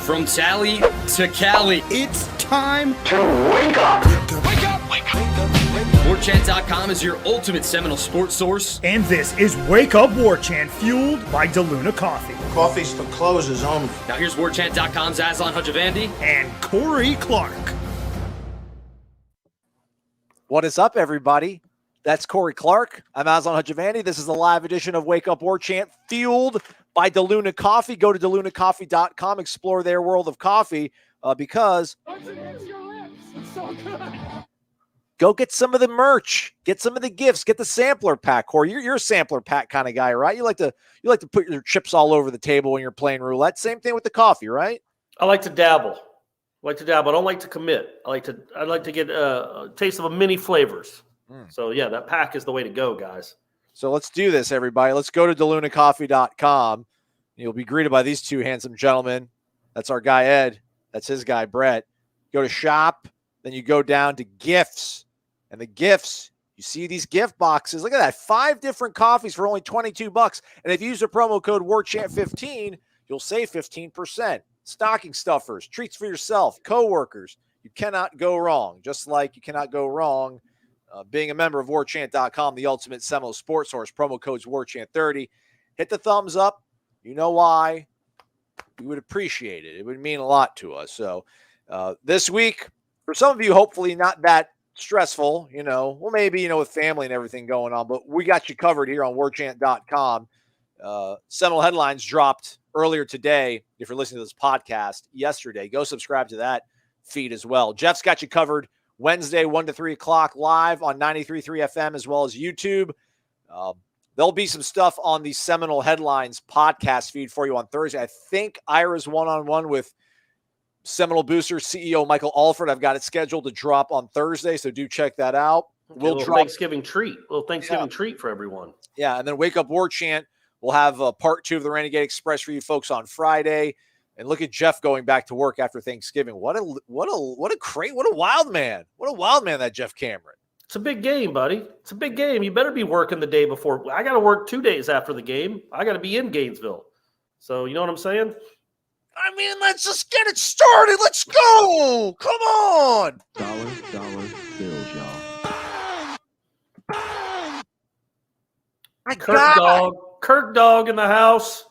From Tally to Cali, It's time to wake up. Wake up! Wake up! Warchant.com is your ultimate Seminole sports source. And this is Wake Up Warchant, fueled by DeLuna Coffee. Coffee's for closers only. Now here's Warchant.com's Aslan Hajavandi. And Corey Clark. What is up, everybody? That's Corey Clark. I'm Aslan Hajavandi. This is the live edition of Wake Up Warchant, fueled by DeLuna Coffee. Go to DeLunaCoffee.com, explore their world of coffee, because go get some of the merch, get some of the gifts, get the sampler pack. Corey, you're a sampler pack kind of guy, right? You like to put your chips all over the table when you're playing roulette. Same thing with the coffee, right? I like to dabble. I don't like to commit. I like to get a taste of a many flavors. So yeah, that pack is the way to go, guys. So let's do this, everybody. Let's go to DeLunaCoffee.com. You'll be greeted by these two handsome gentlemen. That's our guy, Ed. That's his guy, Brett. Go to shop. Then you go down to gifts. And the gifts, you see these gift boxes. Look at that. 5 different coffees for only $22. And if you use the promo code WARCHANT15, you'll save 15%. Stocking stuffers, treats for yourself, coworkers. You cannot go wrong. Just like you cannot go wrong being a member of Warchant.com, the ultimate Seminole sports source. Promo code's WARCHANT30. Hit the thumbs up. You know why. We would appreciate it. It would mean a lot to us. So this week, for some of you, hopefully not that stressful, maybe, with family and everything going on, but we got you covered here on Warchant.com. Seminole headlines dropped earlier today. If you're listening to this podcast yesterday, go subscribe to that feed as well. Jeff's got you covered Wednesday, 1 to 3 o'clock live on 93.3 FM as well as YouTube. There'll be some stuff on the Seminole Headlines podcast feed for you on Thursday. I think Ira's one-on-one with Seminole Booster CEO Michael Alford. I've got it scheduled to drop on Thursday, so do check that out. We'll drop Thanksgiving treat. Treat for everyone. Yeah, and then Wake Up Warchant. We'll have part 2 of the Renegade Express for you folks on Friday. And look at Jeff going back to work after Thanksgiving. What a wild man. What a wild man, that Jeff Cameron. It's a big game, buddy. It's a big game. You better be working the day before. I got to work 2 days after the game. I got to be in Gainesville. So you know what I'm saying? I mean, let's just get it started. Let's go. Come on. Dollar bills, y'all. Kirk Dog in the house.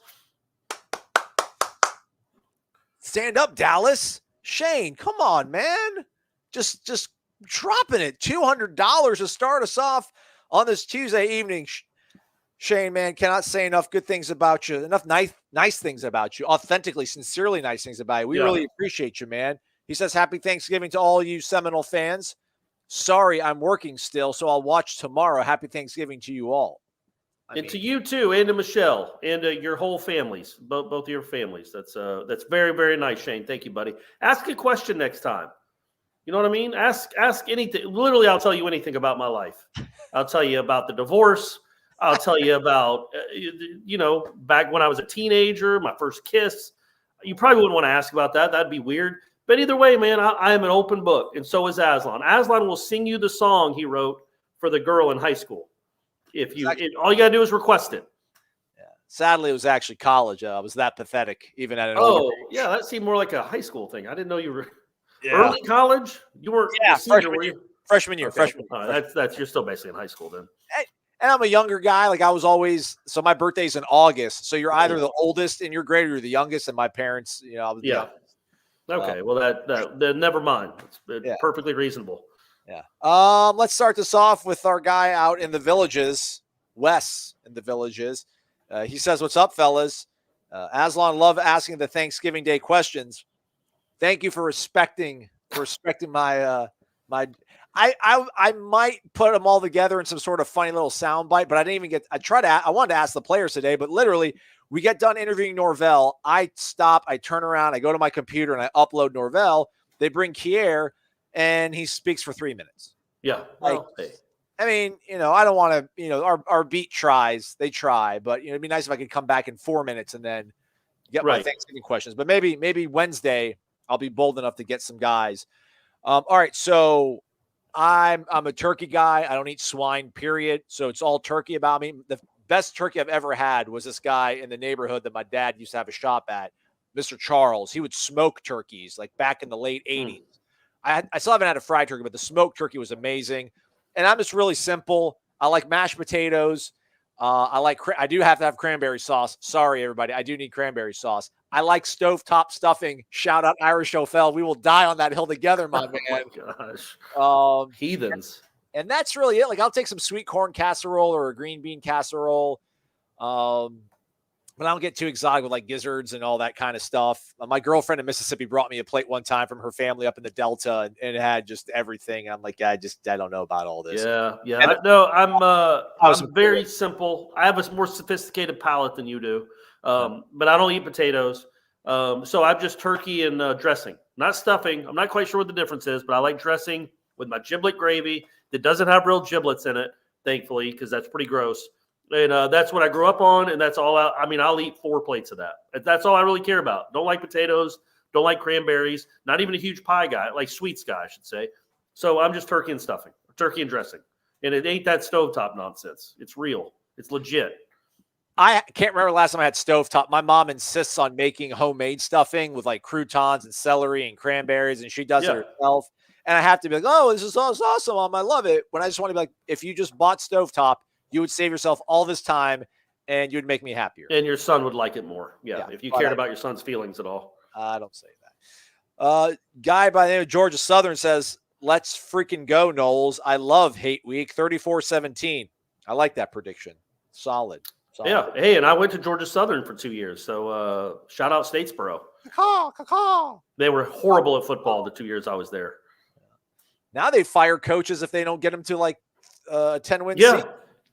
Stand up, Dallas. Shane, come on, man. Just dropping it. $200 to start us off on this Tuesday evening. Shane, man, cannot say enough good things about you. Enough nice things about you. Authentically, sincerely nice things about you. We really appreciate you, man. He says, happy Thanksgiving to all you Seminole fans. Sorry, I'm working still, so I'll watch tomorrow. Happy Thanksgiving to you all. To you too, and to Michelle, and your whole families, both of your families. That's very, very nice, Shane. Thank you, buddy. Ask a question next time. You know what I mean? Ask anything. Literally, I'll tell you anything about my life. I'll tell you about the divorce. I'll tell you about, back when I was a teenager, my first kiss. You probably wouldn't want to ask about that. That'd be weird. But either way, man, I am an open book, and so is Aslan. Aslan will sing you the song he wrote for the girl in high school. All you got to do is request it. Yeah. Sadly, it was actually college. I was that pathetic, even at an older age. Yeah, that seemed more like a high school thing. I didn't know you were early college. You weren't senior, were you? Freshman year. Okay. That's you're still basically in high school then. And I'm a younger guy. Like I was always, so my birthday's in August. So you're either the oldest in your grade or you're the youngest. And my parents, I was the youngest. Okay. Well, that never mind. It's perfectly reasonable. Yeah. Let's start this off with our guy out in the villages, Wes in the villages. He says, "What's up, fellas? Aslan, love asking the Thanksgiving Day questions. Thank you for respecting my my. I might put them all together in some sort of funny little sound bite, but I didn't even get. I wanted to ask the players today, but literally, we get done interviewing Norvell. I stop. I turn around. I go to my computer and I upload Norvell. They bring Kier. And he speaks for 3 minutes. Yeah. Well, I mean, I don't want to, our beat tries, they try, but it'd be nice if I could come back in 4 minutes and then get my Thanksgiving questions. But maybe Wednesday I'll be bold enough to get some guys. All right. So I'm a turkey guy. I don't eat swine, period. So it's all turkey about me. The best turkey I've ever had was this guy in the neighborhood that my dad used to have a shop at. Mr. Charles, he would smoke turkeys like back in the late 80s. I still haven't had a fried turkey, but the smoked turkey was amazing. And I'm just really simple. I like mashed potatoes. I do have to have cranberry sauce. Sorry, everybody. I do need cranberry sauce. I like stovetop stuffing. Shout out Irish O'Fell. We will die on that hill together, my man. Oh, gosh. Heathens. And that's really it. Like, I'll take some sweet corn casserole or a green bean casserole. But I don't get too exotic with like gizzards and all that kind of stuff. My girlfriend in Mississippi brought me a plate one time from her family up in the Delta, and it had just everything. I'm like, I don't know about all this. Yeah. I'm very simple. I have a more sophisticated palate than you do, but I don't eat potatoes. So I'm just turkey and dressing, not stuffing. I'm not quite sure what the difference is, but I like dressing with my giblet gravy that doesn't have real giblets in it, thankfully, because that's pretty gross. And that's what I grew up on, and that's all. I'll eat 4 plates of that. That's all I really care about. Don't like potatoes. Don't like cranberries. Not even a huge pie guy, like sweets guy, I should say. So I'm just turkey and stuffing, turkey and dressing. And it ain't that stovetop nonsense. It's real. It's legit. I can't remember the last time I had stovetop. My mom insists on making homemade stuffing with like croutons and celery and cranberries, and she does it herself. And I have to be like, oh, this is awesome, Mom. I love it. When I just want to be like, if you just bought stovetop, you would save yourself all this time, and you would make me happier. And your son would like it more. Yeah, if you cared about your son's feelings at all. I don't say that. Guy by the name of Georgia Southern says, let's freaking go, Noles. I love hate week, 34-17. I like that prediction. Solid. Yeah. Hey, and I went to Georgia Southern for 2 years. So shout out Statesboro. They were horrible at football the 2 years I was there. Now they fire coaches if they don't get them to like 10-win season.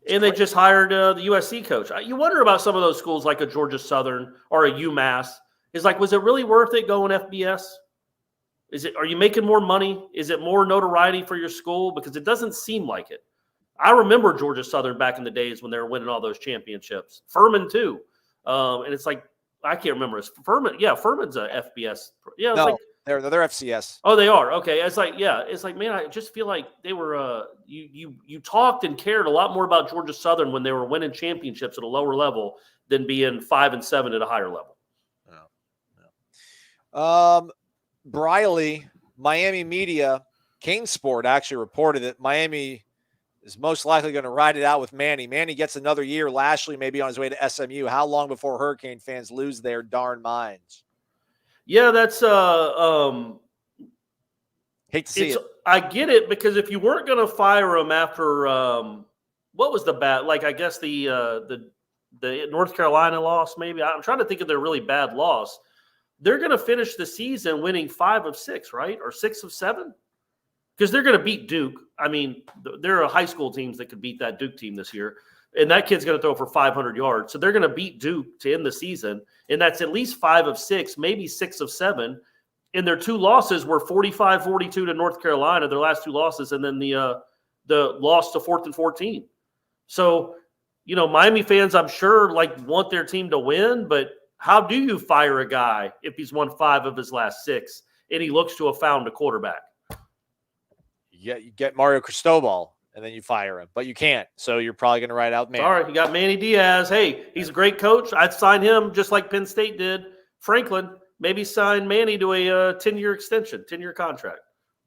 And they just hired the USC coach. You wonder about some of those schools like a Georgia Southern or a UMass. It's like, was it really worth it going FBS? Are you making more money? Is it more notoriety for your school? Because it doesn't seem like it. I remember Georgia Southern back in the days when they were winning all those championships. Furman too. And it's like, I can't remember. It's Furman. Yeah, Furman's a FBS. Yeah, no, they're FCS. Oh, they are. Okay. It's like, man, I just feel like they were you talked and cared a lot more about Georgia Southern when they were winning championships at a lower level than being 5-7 at a higher level. Briley, Miami media, Kane Sport actually reported that Miami is most likely going to ride it out with Manny. Manny gets another year. Lashley may be on his way to SMU. How long before Hurricane fans lose their darn minds? Yeah, that's hate to see it. I get it, because if you weren't going to fire him after what was the bad? Like, I guess the North Carolina loss. Maybe I'm trying to think of their really bad loss. They're going to finish the season winning 5 of 6, right, or 6 of 7, because they're going to beat Duke. I mean, there are high school teams that could beat that Duke team this year. And that kid's going to throw for 500 yards. So they're going to beat Duke to end the season. And that's at least 5 of 6, maybe 6 of 7. And their 2 losses were 45-42 to North Carolina, their last 2 losses, and then the loss to 4th and 14. So, Miami fans, I'm sure, want their team to win. But how do you fire a guy if he's won 5 of his last 6 and he looks to have found a quarterback? You get Mario Cristobal, and then you fire him. But you can't, so you're probably going to ride out Manny. All right, you got Manny Diaz. Hey, he's a great coach. I'd sign him just like Penn State did. Franklin, maybe sign Manny to a 10-year extension, 10-year contract.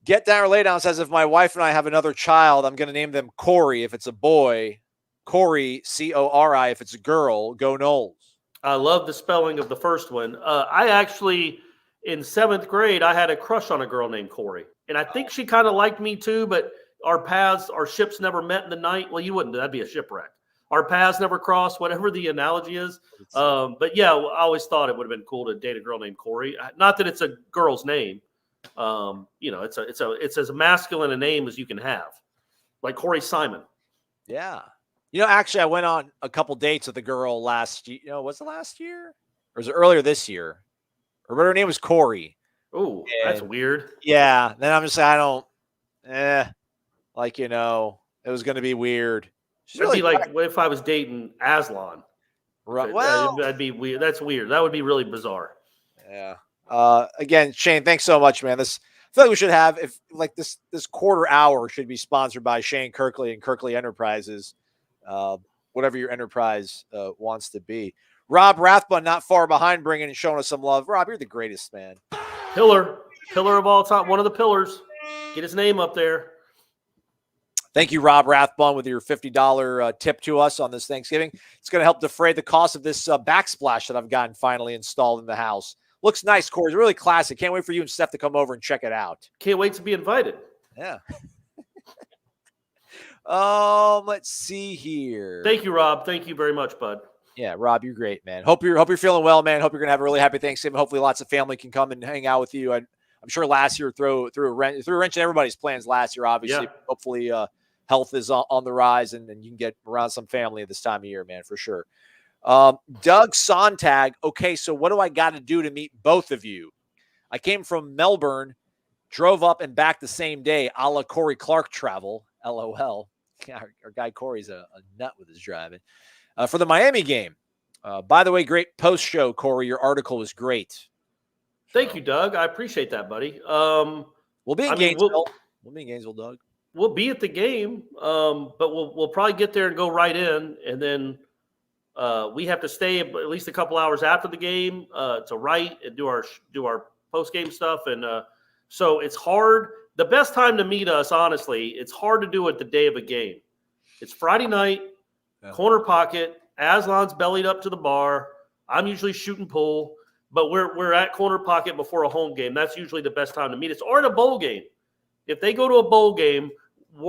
Get Down or Lay Down says, if my wife and I have another child, I'm going to name them Corey if it's a boy, Corey, C-O-R-I if it's a girl. Go Noles. I love the spelling of the first one. I actually, in 7th grade, I had a crush on a girl named Corey. And I think she kind of liked me too, but our ships never met in the night. Well, you wouldn't. That'd be a shipwreck. Our paths never crossed, whatever the analogy is. But yeah, I always thought it would have been cool to date a girl named Corey. Not that it's a girl's name. It's as masculine a name as you can have, like Corey Simon. Yeah. Actually, I went on a couple dates with a girl last year. Was it last year? Or was it earlier this year? Or her name was Corey. Oh, that's weird. Yeah. Then I'm just like, it was going to be weird. It'd be like, what if I was dating Aslan? Right. Well, that'd be weird. That's weird. That would be really bizarre. Yeah. Again, Shane, thanks so much, man. I feel like we should have, this quarter hour should be sponsored by Shane Kirkley and Kirkley Enterprises, whatever your enterprise wants to be. Rob Rathbun not far behind, bringing and showing us some love. Rob, you're the greatest, man. Pillar of all time, one of the pillars. Get his name up there. Thank you, Rob Rathbun, with your $50 tip to us on this Thanksgiving. It's going to help defray the cost of this backsplash that I've gotten finally installed in the house. Looks nice, Corey. It's really classic. Can't wait for you and Steph to come over and check it out. Can't wait to be invited. Yeah. Let's see here. Thank you, Rob. Thank you very much, bud. Yeah, Rob, you're great, man. Hope you're feeling well, man. Hope you're gonna have a really happy Thanksgiving. Hopefully, lots of family can come and hang out with you. I'm sure last year threw a wrench in everybody's plans last year. Obviously, Yeah. Hopefully, health is on the rise, and you can get around some family at this time of year, man, for sure. Doug Sontag. Okay, so what do I got to do to meet both of you? I came from Melbourne, drove up and back the same day, a la Corey Clark travel. LOL. Our guy Corey's a nut with his driving. For the Miami game. By the way, great post-show, Corey. Your article was great. Thank you, Doug. I appreciate that, buddy. We'll be in Gainesville. We'll be in Gainesville, Doug. We'll be at the game, but we'll probably get there and go right in, and then we have to stay at least a couple hours after the game to write and do our post-game stuff, and so it's hard. The best time to meet us, honestly, it's hard to do it the day of a game. It's Friday night. Corner pocket. Aslan's bellied up to the bar. I'm usually shooting pool, but we're at corner pocket before a home game. That's usually the best time to meet us, or at a bowl game. If they go to a bowl game,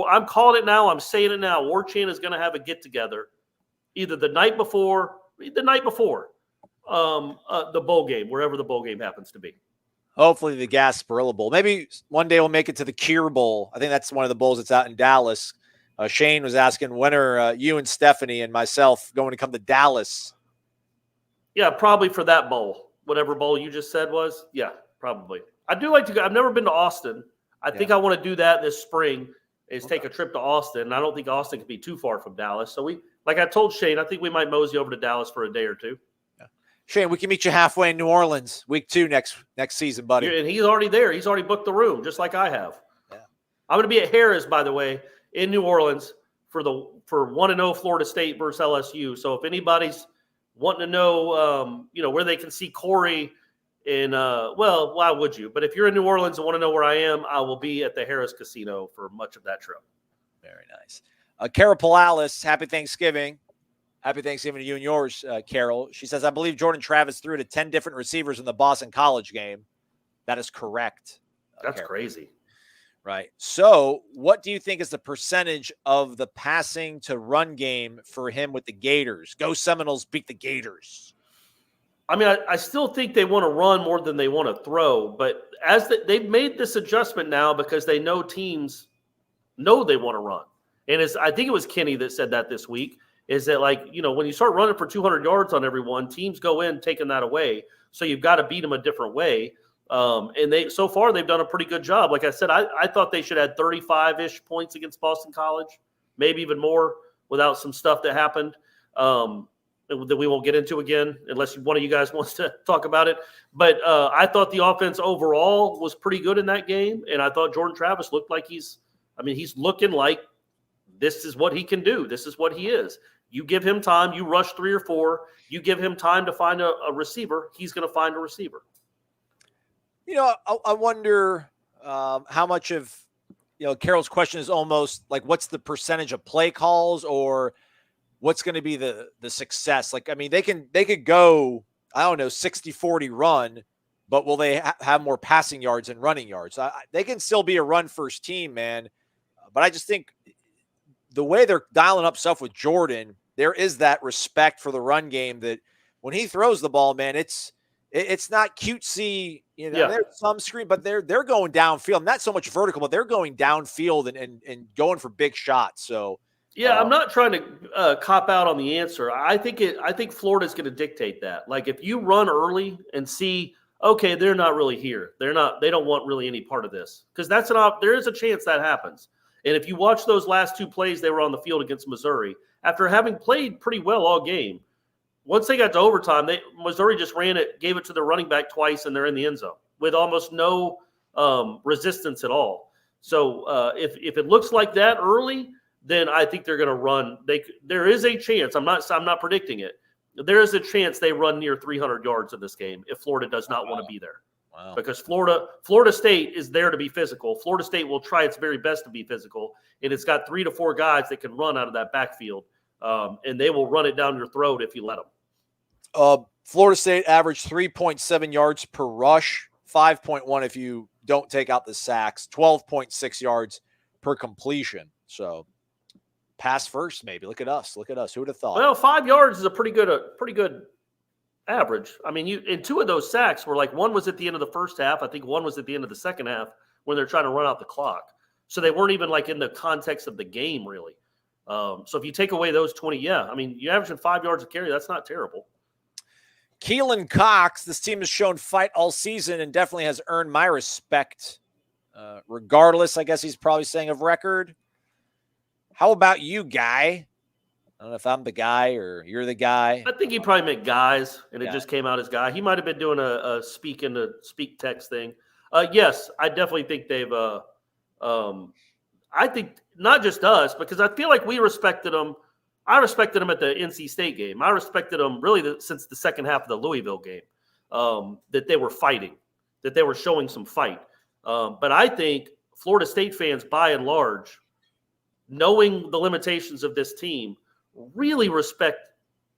I'm calling it now. I'm saying it now. Warchant is going to have a get together, either the night before, the bowl game, wherever the bowl game happens to be. Hopefully the Gasparilla Bowl. Maybe one day we'll make it to the Cure Bowl. I think that's one of the bowls that's out in Dallas. Shane was asking, when are you and Stephanie and myself going to come to Dallas? Yeah, probably for that bowl. Whatever bowl you just said was. Yeah, probably. I do like to go. I've never been to Austin. I think I want to do that this spring, is take a trip to Austin. And I don't think Austin can be too far from Dallas. So like I told Shane, I think we might mosey over to Dallas for a day or two. Yeah. Shane, we can meet you halfway in New Orleans, week 2 next season, buddy. And he's already there. He's already booked the room, just like I have. Yeah. I'm going to be at Harris, by the way, in New Orleans for 1-0 Florida State versus LSU. So if anybody's wanting to know, where they can see Corey in, well, why would you? But if you're in New Orleans and want to know where I am, I will be at the Harris Casino for much of that trip. Very nice. Kara Palalis, happy Thanksgiving. Happy Thanksgiving to you and yours, Carol. She says, I believe Jordan Travis threw to 10 different receivers in the Boston College game. That is correct. That's Carol. crazy. Right. So what do you think is the percentage of the passing to run game for him with the Gators? Go Seminoles, beat the Gators. I mean, I still think they want to run more than they want to throw, but they've made this adjustment now because they know teams know they want to run. And I think it was Kenny that said that this week, is that when you start running for 200 yards on everyone, teams go in taking that away. So you've got to beat them a different way. And so far they've done a pretty good job. Like I said, I thought they should have 35-ish points against Boston College, maybe even more, without some stuff that happened that we won't get into again, unless one of you guys wants to talk about it. But I thought the offense overall was pretty good in that game, and I thought Jordan Travis looked like he's looking like this is what he can do. This is what he is. You give him time, you rush 3 or 4, you give him time to find a receiver, he's going to find a receiver. I wonder how much of, Carol's question is almost like, what's the percentage of play calls, or what's going to be the success? They could go, 60-40 run, but will they have more passing yards than running yards? They can still be a run first team, man. But I just think the way they're dialing up stuff with Jordan, there is that respect for the run game that when he throws the ball, man, it's not cutesy, There's some screen, but they're going downfield, not so much vertical, but they're going downfield and going for big shots. So I'm not trying to cop out on the answer. I think Florida's going to dictate that. Like if you run early and see, okay, they're not really here. They don't want really any part of this, because there is a chance that happens. And if you watch those last 2 plays, they were on the field against Missouri after having played pretty well all game. Once they got to overtime, Missouri just gave it to their running back twice, and they're in the end zone with almost no resistance at all. So if it looks like that early, then I think they're going to run. There is a chance. I'm not predicting it. there is a chance they run near 300 yards in this game if Florida does not want to be there. Wow. Because Florida State is there to be physical. Florida State will try its very best to be physical, and it's got 3 to 4 guys that can run out of that backfield, and they will run it down your throat if you let them. Florida State averaged 3.7 yards per rush, 5.1 if you don't take out the sacks, 12.6 yards per completion. So pass first, maybe. Look at us. Who would have thought? Well, 5 yards is a pretty good average. I mean, and 2 of those sacks were like, one was at the end of the first half. I think one was at the end of the second half when they're trying to run out the clock. So they weren't even like in the context of the game, really. So if you take away those 20, I mean, you're averaging 5 yards a carry. That's not terrible. Keelan Cox, this team has shown fight all season and definitely has earned my respect, regardless, I guess he's probably saying, of record. How about you, guy? I don't know if I'm the guy or you're the guy. I think he probably meant guys, and Yeah. it just came out as guy. He might have been doing a speak text thing. Yes, I definitely think they've I think not just us, because I feel like we respected them. I respected them at the NC State game. I respected them really since the second half of the Louisville game, that they were fighting, that they were showing some fight. But I think Florida State fans, by and large, knowing the limitations of this team, really respect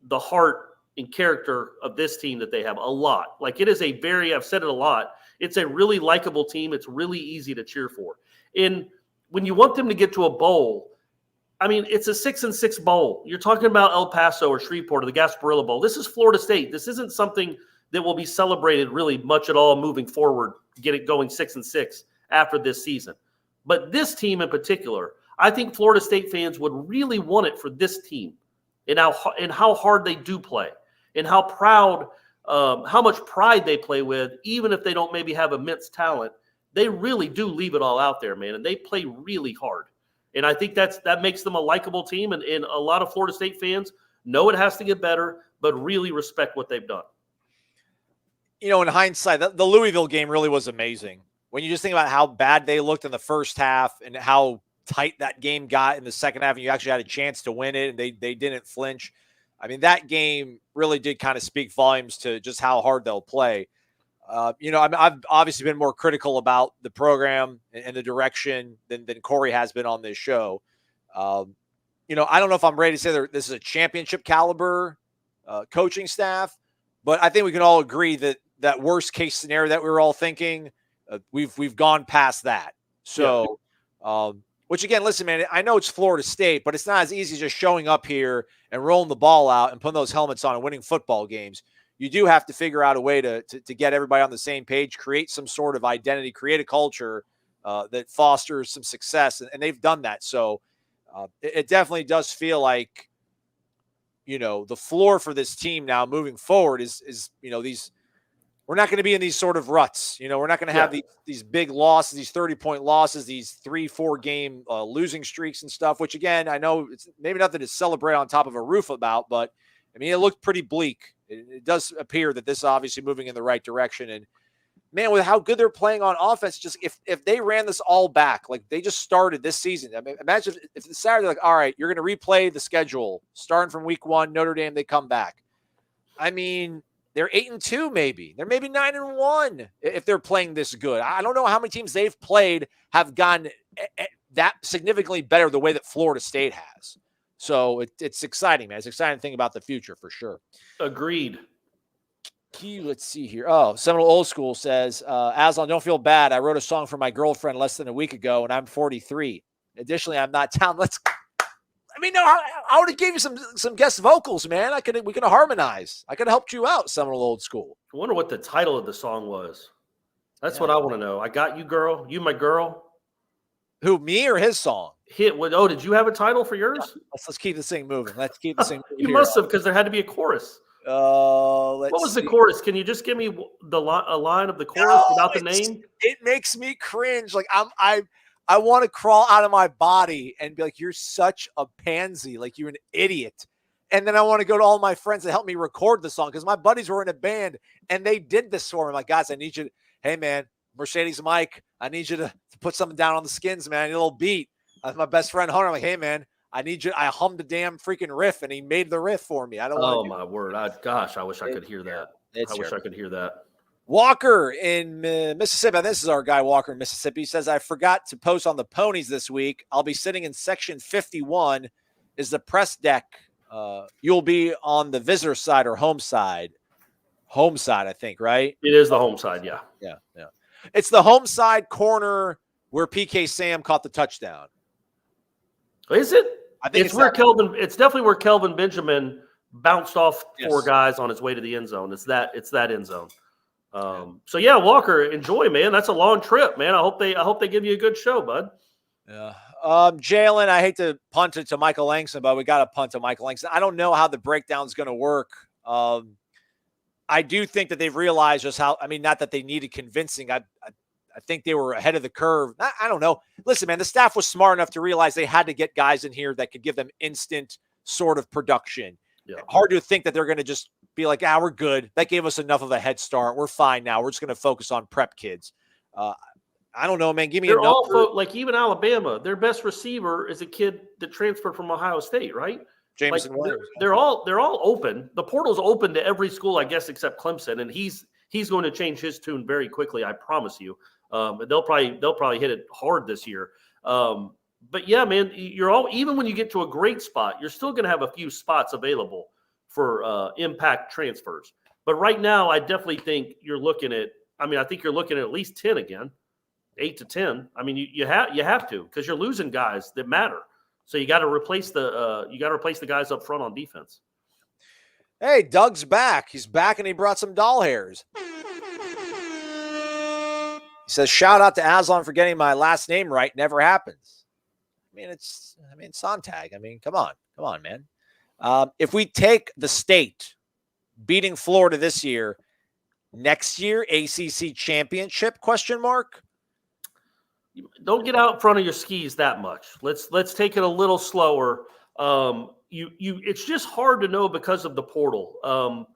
the heart and character of this team that they have a lot. Like, it is I've said it a lot, it's a really likable team. It's really easy to cheer for. And when you want them to get to a bowl, I mean, it's a 6-6 bowl. You're talking about El Paso or Shreveport or the Gasparilla Bowl. This is Florida State. This isn't something that will be celebrated really much at all moving forward, get it going 6-6 after this season. But this team in particular, I think Florida State fans would really want it for this team and how hard they do play and how proud, how much pride they play with, even if they don't maybe have immense talent. They really do leave it all out there, man, and they play really hard. And I think that makes them a likable team, and a lot of Florida State fans know it has to get better, but really respect what they've done. You know, in hindsight, the Louisville game really was amazing. When you just think about how bad they looked in the first half and how tight that game got in the second half, and you actually had a chance to win it, and they didn't flinch. I mean, that game really did kind of speak volumes to just how hard they'll play. You know, I've obviously been more critical about the program and the direction than Corey has been on this show. You know, I don't know if I'm ready to say this is a championship caliber coaching staff, but I think we can all agree that worst case scenario that we were all thinking, we've gone past that. So, which again, listen, man, I know it's Florida State, but it's not as easy as just showing up here and rolling the ball out and putting those helmets on and winning football games. You do have to figure out a way to get everybody on the same page, create some sort of identity, create a culture that fosters some success, and they've done that. So it definitely does feel like, you know, the floor for this team now moving forward is you know, we're not going to be in these sort of ruts. You know, we're not going to have these big losses, these 30-point losses, these 3-4 game losing streaks and stuff, which again, I know it's maybe nothing to celebrate on top of a roof about, but I mean, it looked pretty bleak. It does appear that this is obviously moving in the right direction. And man, with how good they're playing on offense, just if they ran this all back, like they just started this season. I mean, imagine if the Saturday, like, all right, you're going to replay the schedule starting from week 1, Notre Dame, they come back. I mean, they're 8-2, maybe. They're maybe 9-1 if they're playing this good. I don't know how many teams they've played have gotten that significantly better the way that Florida State has. So it's exciting, man. It's an exciting thing about the future for sure. Agreed. Let's see here. Oh, Seminole Old School says, Aslan, don't feel bad. I wrote a song for my girlfriend less than a week ago, and I'm 43. Additionally, I'm not down. I would have gave you some guest vocals, man. We could harmonize. I could have helped you out, Seminole Old School. I wonder what the title of the song was. That's what I want to know. I got you, girl. You, my girl. Who, me or his song? Did you have a title for yours? Let's keep this thing moving. Let's keep this thing moving. You must have, because there had to be a chorus. What was the chorus? Can you just give me a line of the chorus without the name? It makes me cringe. Like I want to crawl out of my body and be like, you're such a pansy. Like, you're an idiot. And then I want to go to all my friends to help me record the song because my buddies were in a band and they did this for me. I'm like, guys, I need you. Hey, man, Mercedes Mike, I need you to put something down on the skins, man. I need a little beat. My best friend Hunter, I'm like, hey, man, I need you. I hummed a damn freaking riff, and he made the riff for me. I don't Oh want to. my word! I wish I could hear that. It's I wish terrible. I could hear that. Walker in Mississippi. This is our guy Walker in Mississippi. He says, I forgot to post on the ponies this week. I'll be sitting in section 51 is the press deck. You'll be on the visitor side or home side. Home side, I think, right? It is the home side, yeah. Yeah. It's the home side corner where PK Sam caught the touchdown. Is it? I think it's where Kelvin. It's definitely where Kelvin Benjamin bounced off four Yes. guys on his way to the end zone. It's that end zone. So yeah, Walker, enjoy, man. That's a long trip, man. I hope they give you a good show, bud. Yeah. Jalen, I hate to punt it to Michael Langston, but we got to punt to Michael Langston. I don't know how the breakdown is going to work. I do think that they've realized just how, not that they needed convincing. I think they were ahead of the curve. I don't know. Listen, man, the staff was smart enough to realize they had to get guys in here that could give them instant sort of production. Yeah. Hard to think that they're going to just be like, we're good. That gave us enough of a head start. We're fine now. We're just going to focus on prep kids. I don't know, man. Give me a number. Like even Alabama, their best receiver is a kid that transferred from Ohio State, right? Jameson Williams. They're all open. The portal's open to every school, I guess, except Clemson, and he's going to change his tune very quickly. I promise you. They'll probably hit it hard this year. But yeah, man, even when you get to a great spot, you're still going to have a few spots available for impact transfers. But right now, I definitely think you're looking at. I think you're looking at least 10 again, 8 to 10. You have to, because you're losing guys that matter. So you got to replace the guys up front on defense. Hey, Doug's back. He's back, and he brought some doll hairs. He says, shout out to Aslan for getting my last name right. Never happens. It's Sontag. Come on, man. If we take the state beating Florida this year, next year, ACC championship, ? Don't get out in front of your skis that much. Let's take it a little slower. It's just hard to know because of the portal.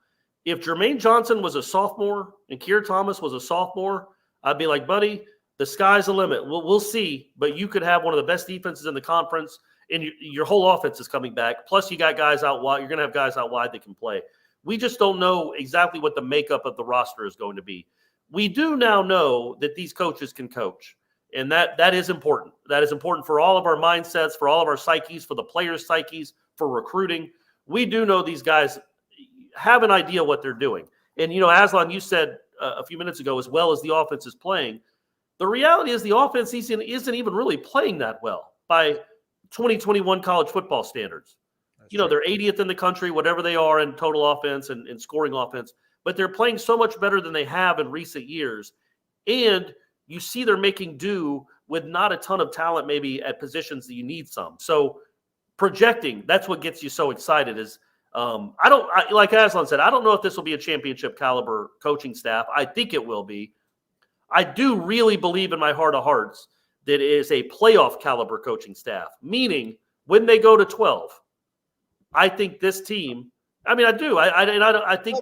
If Jermaine Johnson was a sophomore and Keir Thomas was a sophomore, I'd be like, buddy, the sky's the limit. We'll see, but you could have one of the best defenses in the conference, and your whole offense is coming back. Plus, you got guys out wide. You're going to have guys out wide that can play. We just don't know exactly what the makeup of the roster is going to be. We do now know that these coaches can coach. And that is important. That is important for all of our mindsets, for all of our psyches, for the players' psyches, for recruiting. We do know these guys have an idea what they're doing. And, Aslan, you said a few minutes ago, as well as the offense is playing, the reality is the offense isn't even really playing that well by 2021 college football standards. They're 80th in the country, whatever they are in total offense and scoring offense, but they're playing so much better than they have in recent years. And you see they're making do with not a ton of talent maybe at positions that you need some. So projecting, that's what gets you so excited is like Aslan said, I don't know if this will be a championship caliber coaching staff. I think it will be. I do really believe in my heart of hearts that it is a playoff caliber coaching staff, meaning when they go to 12, I think this team, I do. I think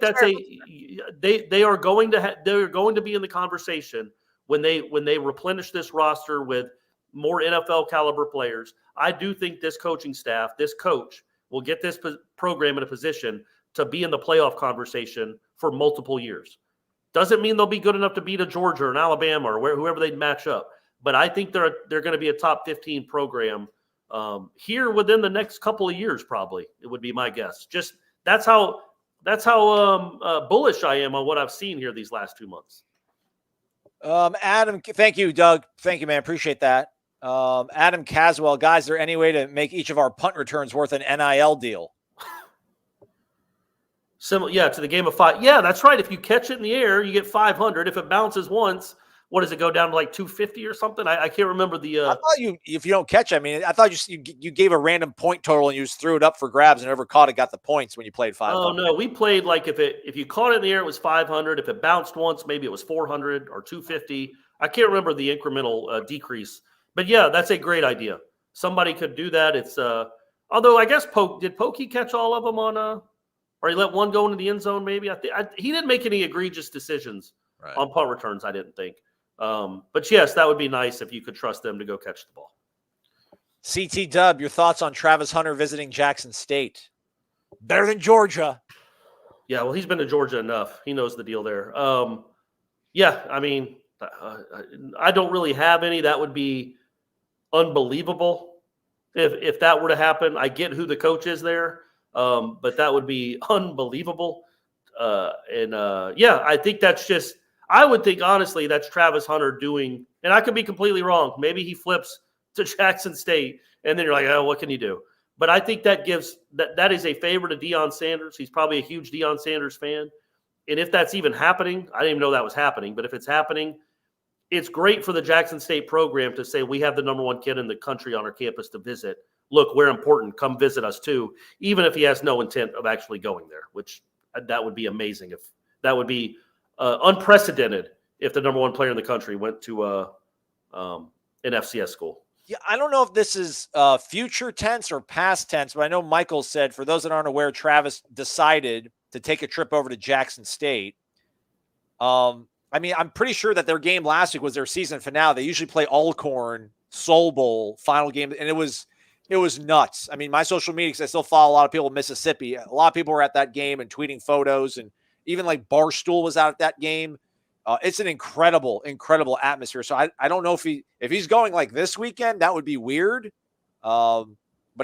they are going to be in the conversation when they replenish this roster with more NFL caliber players. I do think this coaching staff, this coach, will get this program in a position to be in the playoff conversation for multiple years. Doesn't mean they'll be good enough to beat a Georgia or an Alabama or whoever they match up. But I think they're going to be a top 15 program here within the next couple of years. Probably it would be my guess. Just that's how bullish I am on what I've seen here these last 2 months. Adam, thank you, Doug. Thank you, man. Appreciate that. Adam Caswell, guys, is there any way to make each of our punt returns worth an NIL deal? To the game of 5. Yeah, that's right. If you catch it in the air, you get 500. If it bounces once, what does it go down to, like 250 or something? I can't remember the. I thought if you don't catch it, I thought you gave a random point total and you just threw it up for grabs and whoever caught it got the points when you played 500. Oh no, we played like if you caught it in the air, it was 500. If it bounced once, maybe it was 400 or 250. I can't remember the incremental decrease, but yeah, that's a great idea. Somebody could do that. It's although I guess did Pokey catch all of them on or he let one go into the end zone? Maybe he didn't make any egregious decisions on punt returns. I didn't think. But yes, that would be nice if you could trust them to go catch the ball. CT Dub, your thoughts on Travis Hunter visiting Jackson State? Better than Georgia. Yeah, well, he's been to Georgia enough. He knows the deal there. Yeah, I mean, I don't really have any. That would be unbelievable if that were to happen. I get who the coach is there, but that would be unbelievable. Yeah, I think that's just – I would think, honestly, that's Travis Hunter doing – and I could be completely wrong. Maybe he flips to Jackson State, and then you're like, oh, what can you do? But I think that gives that is a favor to Deion Sanders. He's probably a huge Deion Sanders fan. And if that's even happening, I didn't even know that was happening. But if it's happening, it's great for the Jackson State program to say we have the number one kid in the country on our campus to visit. Look, we're important. Come visit us too, even if he has no intent of actually going there, which that would be amazing. If that would be unprecedented if the number one player in the country went to an FCS school. Yeah, I don't know if this is future tense or past tense, but I know Michael said, for those that aren't aware, Travis decided to take a trip over to Jackson State. I mean, I'm pretty sure that their game last week was their season finale. They usually play Alcorn, Soul Bowl, final game, and it was nuts. I mean, my social media, because I still follow a lot of people in Mississippi, a lot of people were at that game and tweeting photos, and even like Barstool was out at that game. It's an incredible, incredible atmosphere. So I don't know if he's going like this weekend, that would be weird. But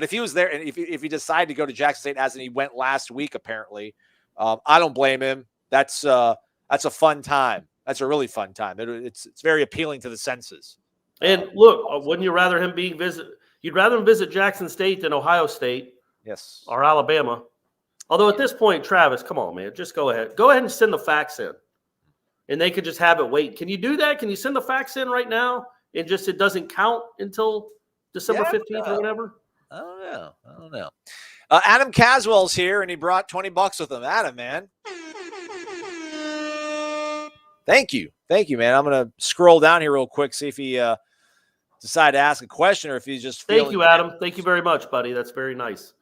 if he was there and if he decided to go to Jackson State as he went last week, apparently, I don't blame him. That's a fun time. That's a really fun time. It's very appealing to the senses. And look, wouldn't you rather him you'd rather him visit Jackson State than Ohio State? Yes. Or Alabama. Although at this point, Travis, come on, man, just go ahead. Go ahead and send the fax in. And they could just have it wait. Can you do that? Can you send the fax in right now and just it doesn't count until December 15th or whatever? I don't know. Adam Caswell's here, and he brought $20 with him. Adam, man. Thank you, man. I'm going to scroll down here real quick, see if he decided to ask a question or if he's just Thank you, Adam. Thank you very much, buddy. That's very nice.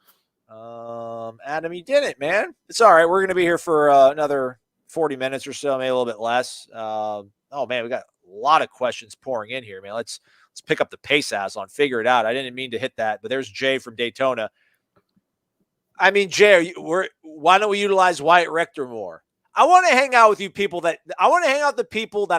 Adam, you did it, man. It's all right. We're going to be here for another 40 minutes or so, maybe a little bit less. Oh man, we got a lot of questions pouring in here, man. Let's pick up the pace on Figure It Out. I didn't mean to hit that, but there's Jay from Daytona. I mean, Jay, why don't we utilize Wyatt Rector more? I want to hang out with the people that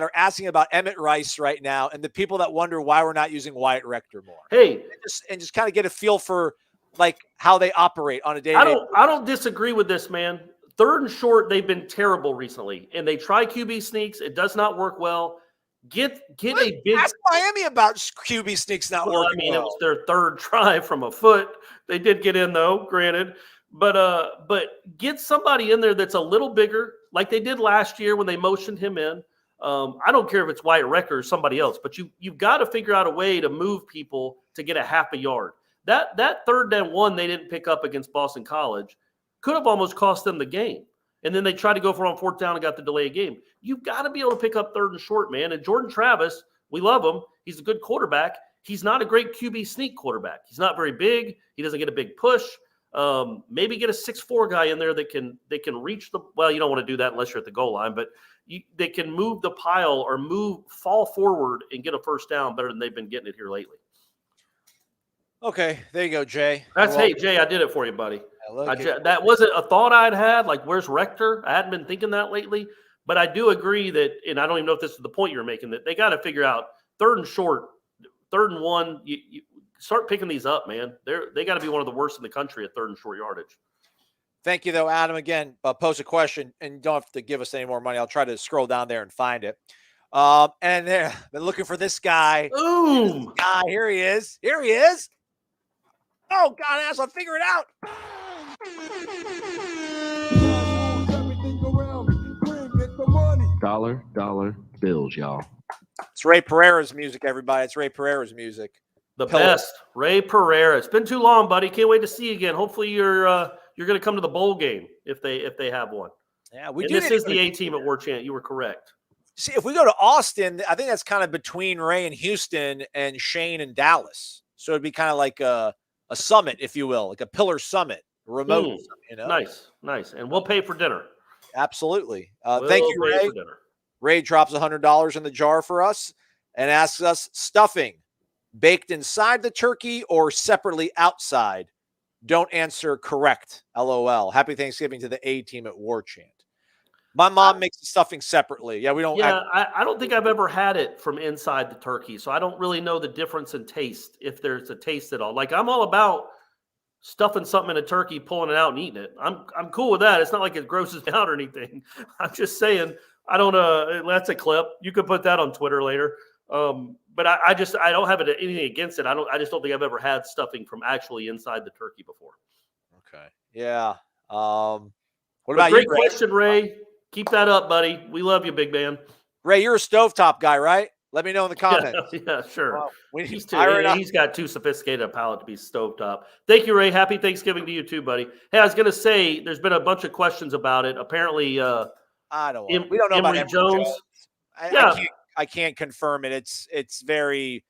are asking about Emmett Rice right now, and the people that wonder why we're not using Wyatt Rector more. Hey, and just kind of get a feel for like how they operate on a day-to-day. I don't disagree with this, man. Third and short, they've been terrible recently, and they try QB sneaks. It does not work well. Get a big. Ask Miami about QB sneaks not working. I mean, well. It was their third try from a foot. They did get in though, granted, but get somebody in there that's a little bigger, like they did last year when they motioned him in. I don't care if it's Wyatt Rector or somebody else, but you've got to figure out a way to move people to get a half a yard. That 3rd and 1 they didn't pick up against Boston College could have almost cost them the game. And then they tried to go for on 4th down and got the delayed game. You've got to be able to pick up 3rd and short, man. And Jordan Travis, we love him. He's a good quarterback. He's not a great QB sneak quarterback. He's not very big. He doesn't get a big push. Maybe get a 6'4" guy in there that can reach the – well, you don't want to do that unless you're at the goal line, but they can move the pile or fall forward and get a first down better than they've been getting it here lately. Okay, there you go, Jay. Hey, Jay, I did it for you, buddy. That wasn't a thought I'd had. Like, where's Rector? I hadn't been thinking that lately. But I do agree that, and I don't even know if this is the point you're making, that they got to figure out 3rd and short, 3rd and 1. You start picking these up, man. They got to be one of the worst in the country at 3rd and short yardage. Thank you, though, Adam. Again, post a question, and you don't have to give us any more money. I'll try to scroll down there and find it. And there, been looking for this guy. Boom! This guy, here he is. Here he is. Oh, God, I'll figure it out. Dollar bills, y'all. It's Ray Pereira's music, everybody. It's Ray Pereira's music. The best, Ray Pereira. It's been too long, buddy. Can't wait to see you again. Hopefully, you're going to come to the bowl game if they have one. Yeah, This is the A team at Warchant. You were correct. See, if we go to Austin, I think that's kind of between Ray and Houston and Shane and Dallas. So it'd be kind of like a summit, if you will, like a pillar summit, remote. Summit, you know? Nice. And we'll pay for dinner. Absolutely. Thank you, Ray. Ray drops $100 in the jar for us and asks us stuffing, baked inside the turkey or separately outside? Don't answer correct. LOL. Happy Thanksgiving to the A team at Warchant. My mom makes the stuffing separately. Yeah, we don't. Yeah, I don't think I've ever had it from inside the turkey, so I don't really know the difference in taste, if there's a taste at all. Like, I'm all about stuffing something in a turkey, pulling it out and eating it. I'm cool with that. It's not like it grosses me out or anything. I'm just saying, I don't that's a clip. You could put that on Twitter later. But I don't have anything against it. I just don't think I've ever had stuffing from actually inside the turkey before. Okay. Yeah. What about great you, Ray? question, Ray. Keep that up, buddy. We love you, big man. Ray, you're a stovetop guy, right? Let me know in the comments. Yeah, sure. He's got too sophisticated a palate to be stovetop. Thank you, Ray. Happy Thanksgiving to you too, buddy. Hey, I was going to say, there's been a bunch of questions about it. Apparently, we don't know about Emory Jones. I can't confirm it. It's very,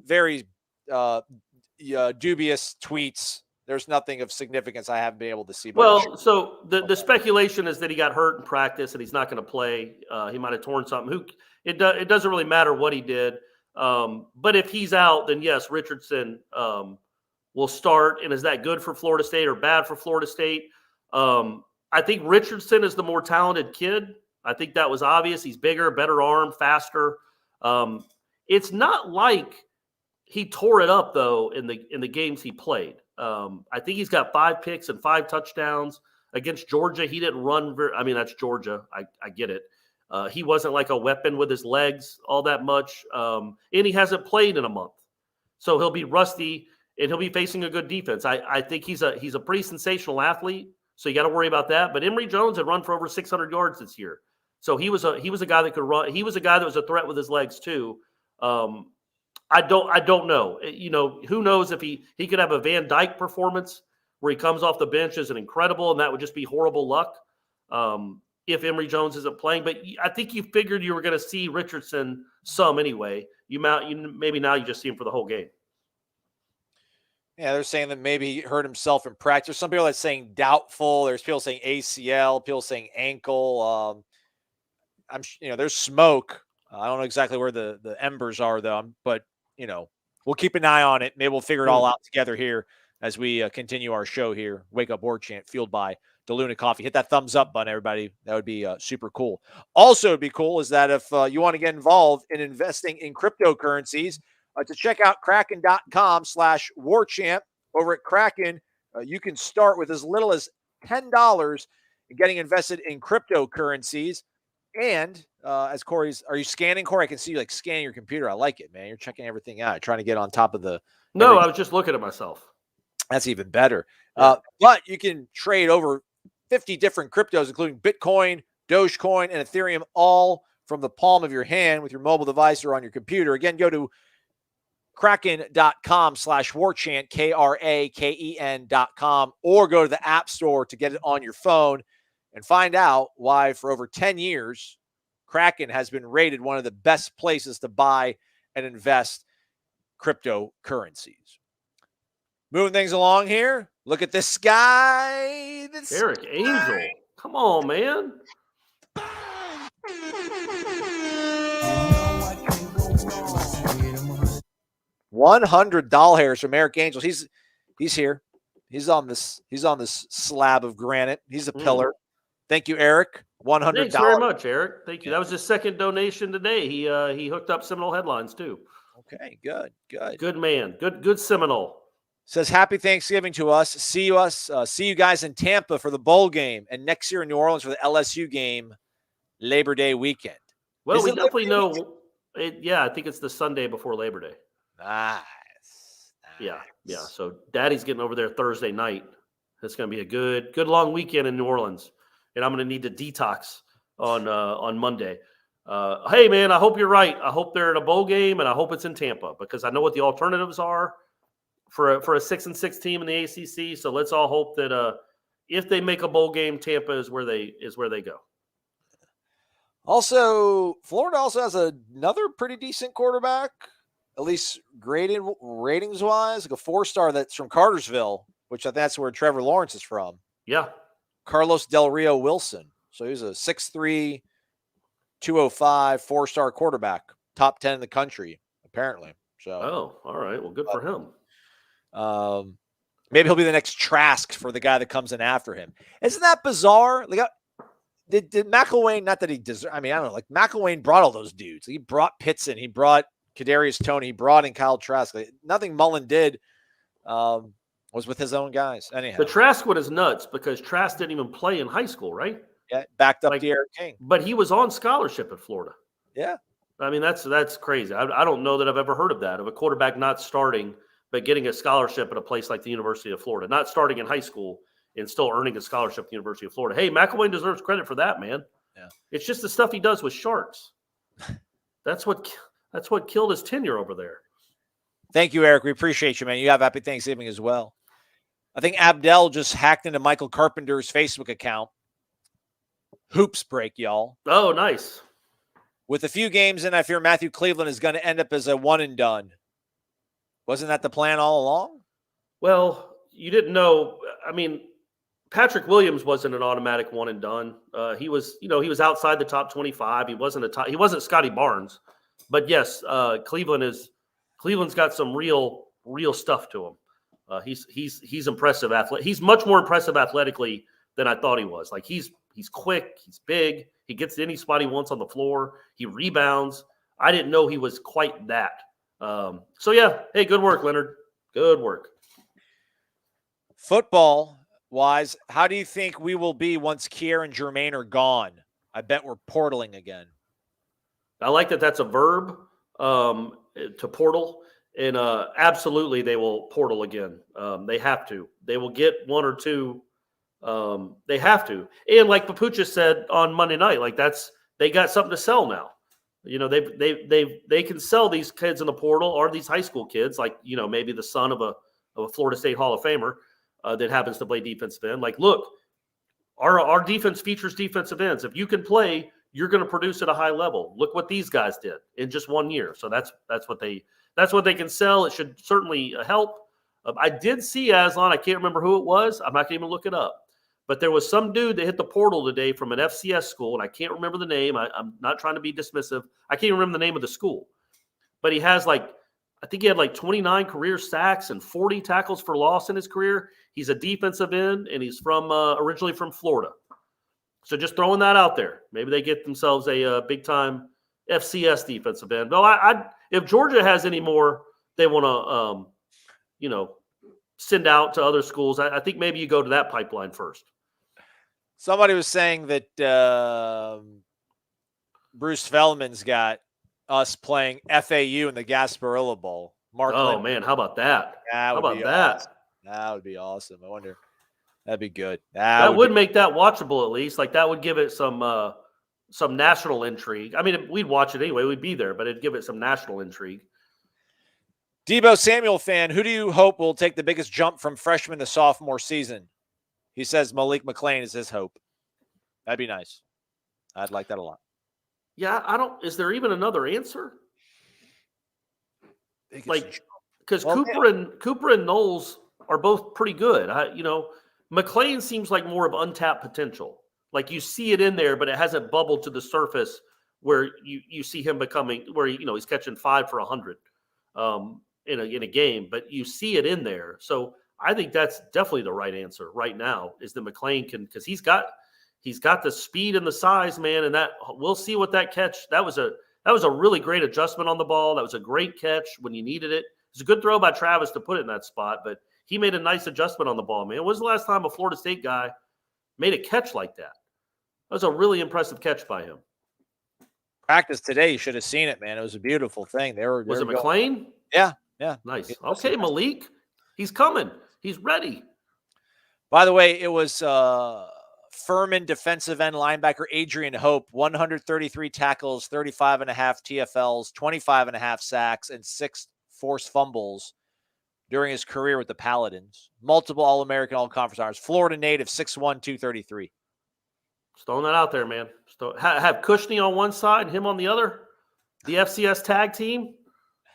very dubious tweets. There's nothing of significance I haven't been able to see. Well, so the speculation is that he got hurt in practice and he's not going to play. He might have torn something. It doesn't really matter what he did. But if he's out, then yes, Richardson will start. And is that good for Florida State or bad for Florida State? I think Richardson is the more talented kid. I think that was obvious. He's bigger, better arm, faster. It's not like he tore it up though in the games he played. I think he's got 5 picks and 5 touchdowns against Georgia. He didn't run that's Georgia. I get it. He wasn't like a weapon with his legs all that much. And he hasn't played in a month. So he'll be rusty and he'll be facing a good defense. I think he's a pretty sensational athlete. So you got to worry about that. But Emory Jones had run for over 600 yards this year. So he was a guy that could run. He was a guy that was a threat with his legs too. I don't know. Who knows if he could have a Van Dyke performance where he comes off the bench as an incredible, and that would just be horrible luck if Emory Jones isn't playing. But I think you figured you were going to see Richardson some anyway. Maybe now you just see him for the whole game. Yeah, they're saying that maybe he hurt himself in practice. There's some people that are saying doubtful. There's people saying ACL, people saying ankle. There's smoke. I don't know exactly where the embers are, though. But, we'll keep an eye on it. Maybe we'll figure it all out together here as we continue our show here. Wake Up Warchant, fueled by DeLuna Coffee. Hit that thumbs up button, everybody. That would be super cool. Also, it'd be cool is that if you want to get involved in investing in cryptocurrencies, to check out kraken.com/warchant. Over at Kraken, you can start with as little as $10 in getting invested in cryptocurrencies. And as Corey's, are you scanning, Corey? I can see you scanning your computer. I like it, man. You're checking everything out, trying to get on top of the. No, I was just looking at myself. That's even better. Yeah. But you can trade over 50 different cryptos, including Bitcoin, Dogecoin, and Ethereum, all from the palm of your hand with your mobile device or on your computer. Again, go to kraken.com/warchant, KRAKEN.com, or go to the App Store to get it on your phone and find out why for over 10 years, Kraken has been rated one of the best places to buy and invest cryptocurrencies. Moving things along here. Look at this guy. Eric Angel. Come on, man. $100 hairs from Eric Angel. He's here. He's on this slab of granite. He's a pillar. Thank you, Eric. $100. Thanks very much, Eric. Thank you. That was his second donation today. He hooked up Seminole headlines too. Okay, good. Good man. Good Seminole. Says happy Thanksgiving to us. See you guys in Tampa for the bowl game, and next year in New Orleans for the LSU game, Labor Day weekend. Well, we definitely know. I think it's the Sunday before Labor Day. Nice. Yeah. So Daddy's getting over there Thursday night. It's going to be a good long weekend in New Orleans, and I'm going to need to detox on Monday. Hey man, I hope you're right. I hope they're in a bowl game, and I hope it's in Tampa because I know what the alternatives are for a 6-6 team in the ACC. So let's all hope that if they make a bowl game, Tampa is where they go. Also, Florida also has another pretty decent quarterback, at least graded ratings wise, like a 4-star that's from Cartersville, which I think that's where Trevor Lawrence is from. Yeah. Carlos Del Rio Wilson. So he's a 6'3", 205, 4-star quarterback, top 10 in the country, apparently. So, Oh, all right. Well, good for him. Maybe he'll be the next Trask for the guy that comes in after him. Isn't that bizarre? Like, did McElwain, not that he deserves, I mean, I don't know, like McElwain brought all those dudes. He brought Pitson, he brought Kadarius Toney, he brought in Kyle Trask. Like, nothing Mullen did was with his own guys. Anyhow. The Trask one is nuts because Trask didn't even play in high school, right? Yeah, backed up the Eric King. But he was on scholarship at Florida. Yeah. I mean, that's crazy. I don't know that I've ever heard of that, of a quarterback not starting, but getting a scholarship at a place like the University of Florida, not starting in high school and still earning a scholarship at the University of Florida. Hey, McElwain deserves credit for that, man. Yeah. It's just the stuff he does with Sharks. That's what killed his tenure over there. Thank you, Eric. We appreciate you, man. You have happy Thanksgiving as well. I think Abdel just hacked into Michael Carpenter's Facebook account. Hoops break, y'all. Oh, nice. With a few games in, I fear Matthew Cleveland is going to end up as a one and done. Wasn't that the plan all along? Well, you didn't know. I mean, Patrick Williams wasn't an automatic one and done. He was outside the top 25. He wasn't Scotty Barnes. But yes, Cleveland's got some real stuff to him. He's impressive athlete. He's much more impressive athletically than I thought he was. Like he's quick, he's big, he gets to any spot he wants on the floor, he rebounds. I didn't know he was quite that. So yeah, hey, good work, Leonard. Good work. Football wise, how do you think we will be once Kier and Jermaine are gone? I bet we're portaling again. I like that that's a verb, to portal. And absolutely, they will portal again. They have to. They will get one or two. They have to. And like Papucha said on Monday night, like they got something to sell now. You know, they can sell these kids in the portal or these high school kids, like maybe the son of a Florida State Hall of Famer that happens to play defensive end. Like, look, our defense features defensive ends. If you can play, you're going to produce at a high level. Look what these guys did in just 1 year. So that's what they can sell. It should certainly help. I did see Aslan. I can't remember who it was. I'm not going to even look it up. But there was some dude that hit the portal today from an FCS school, and I can't remember the name. I'm not trying to be dismissive. I can't remember the name of the school. But he has I think he had 29 career sacks and 40 tackles for loss in his career. He's a defensive end, and he's from originally from Florida. So just throwing that out there. Maybe they get themselves a big-time FCS defensive end. No, if Georgia has any more they want to, send out to other schools, I think maybe you go to that pipeline first. Somebody was saying that Bruce Feldman's got us playing FAU in the Gasparilla Bowl. Man, how about that? How about that? Awesome. That would be awesome. I wonder. That'd be good. That would make that watchable at least. Like that would give it some national intrigue. I mean, we'd watch it anyway. We'd be there, but it'd give it some national intrigue. Debo Samuel fan, who do you hope will take the biggest jump from freshman to sophomore season? He says Malik McClain is his hope. That'd be nice. I'd like that a lot. Yeah, is there even another answer? Because Cooper and Noles are both pretty good. McClain seems like more of untapped potential. Like you see it in there, but it hasn't bubbled to the surface where you see him becoming where he's catching 5 for 100 in a game, but you see it in there. So I think that's definitely the right answer right now is that McClain can, because he's got the speed and the size, man, and that we'll see what that catch. That was a really great adjustment on the ball. That was a great catch when you needed it. It's a good throw by Travis to put it in that spot, but he made a nice adjustment on the ball, man. When was the last time a Florida State guy made a catch like that? That was a really impressive catch by him. Practice today, you should have seen it, man. It was a beautiful thing. Was it McClain? Yeah. Nice. Okay, Malik. He's coming. He's ready. By the way, it was Furman defensive end linebacker Adrian Hope, 133 tackles, 35.5 TFLs, 25.5 sacks, and 6 forced fumbles during his career with the Paladins. Multiple All-American, All-Conference honors. Florida native, 6'1", 233. Just throwing that out there, man. Have Cushney on one side and him on the other. The FCS tag team.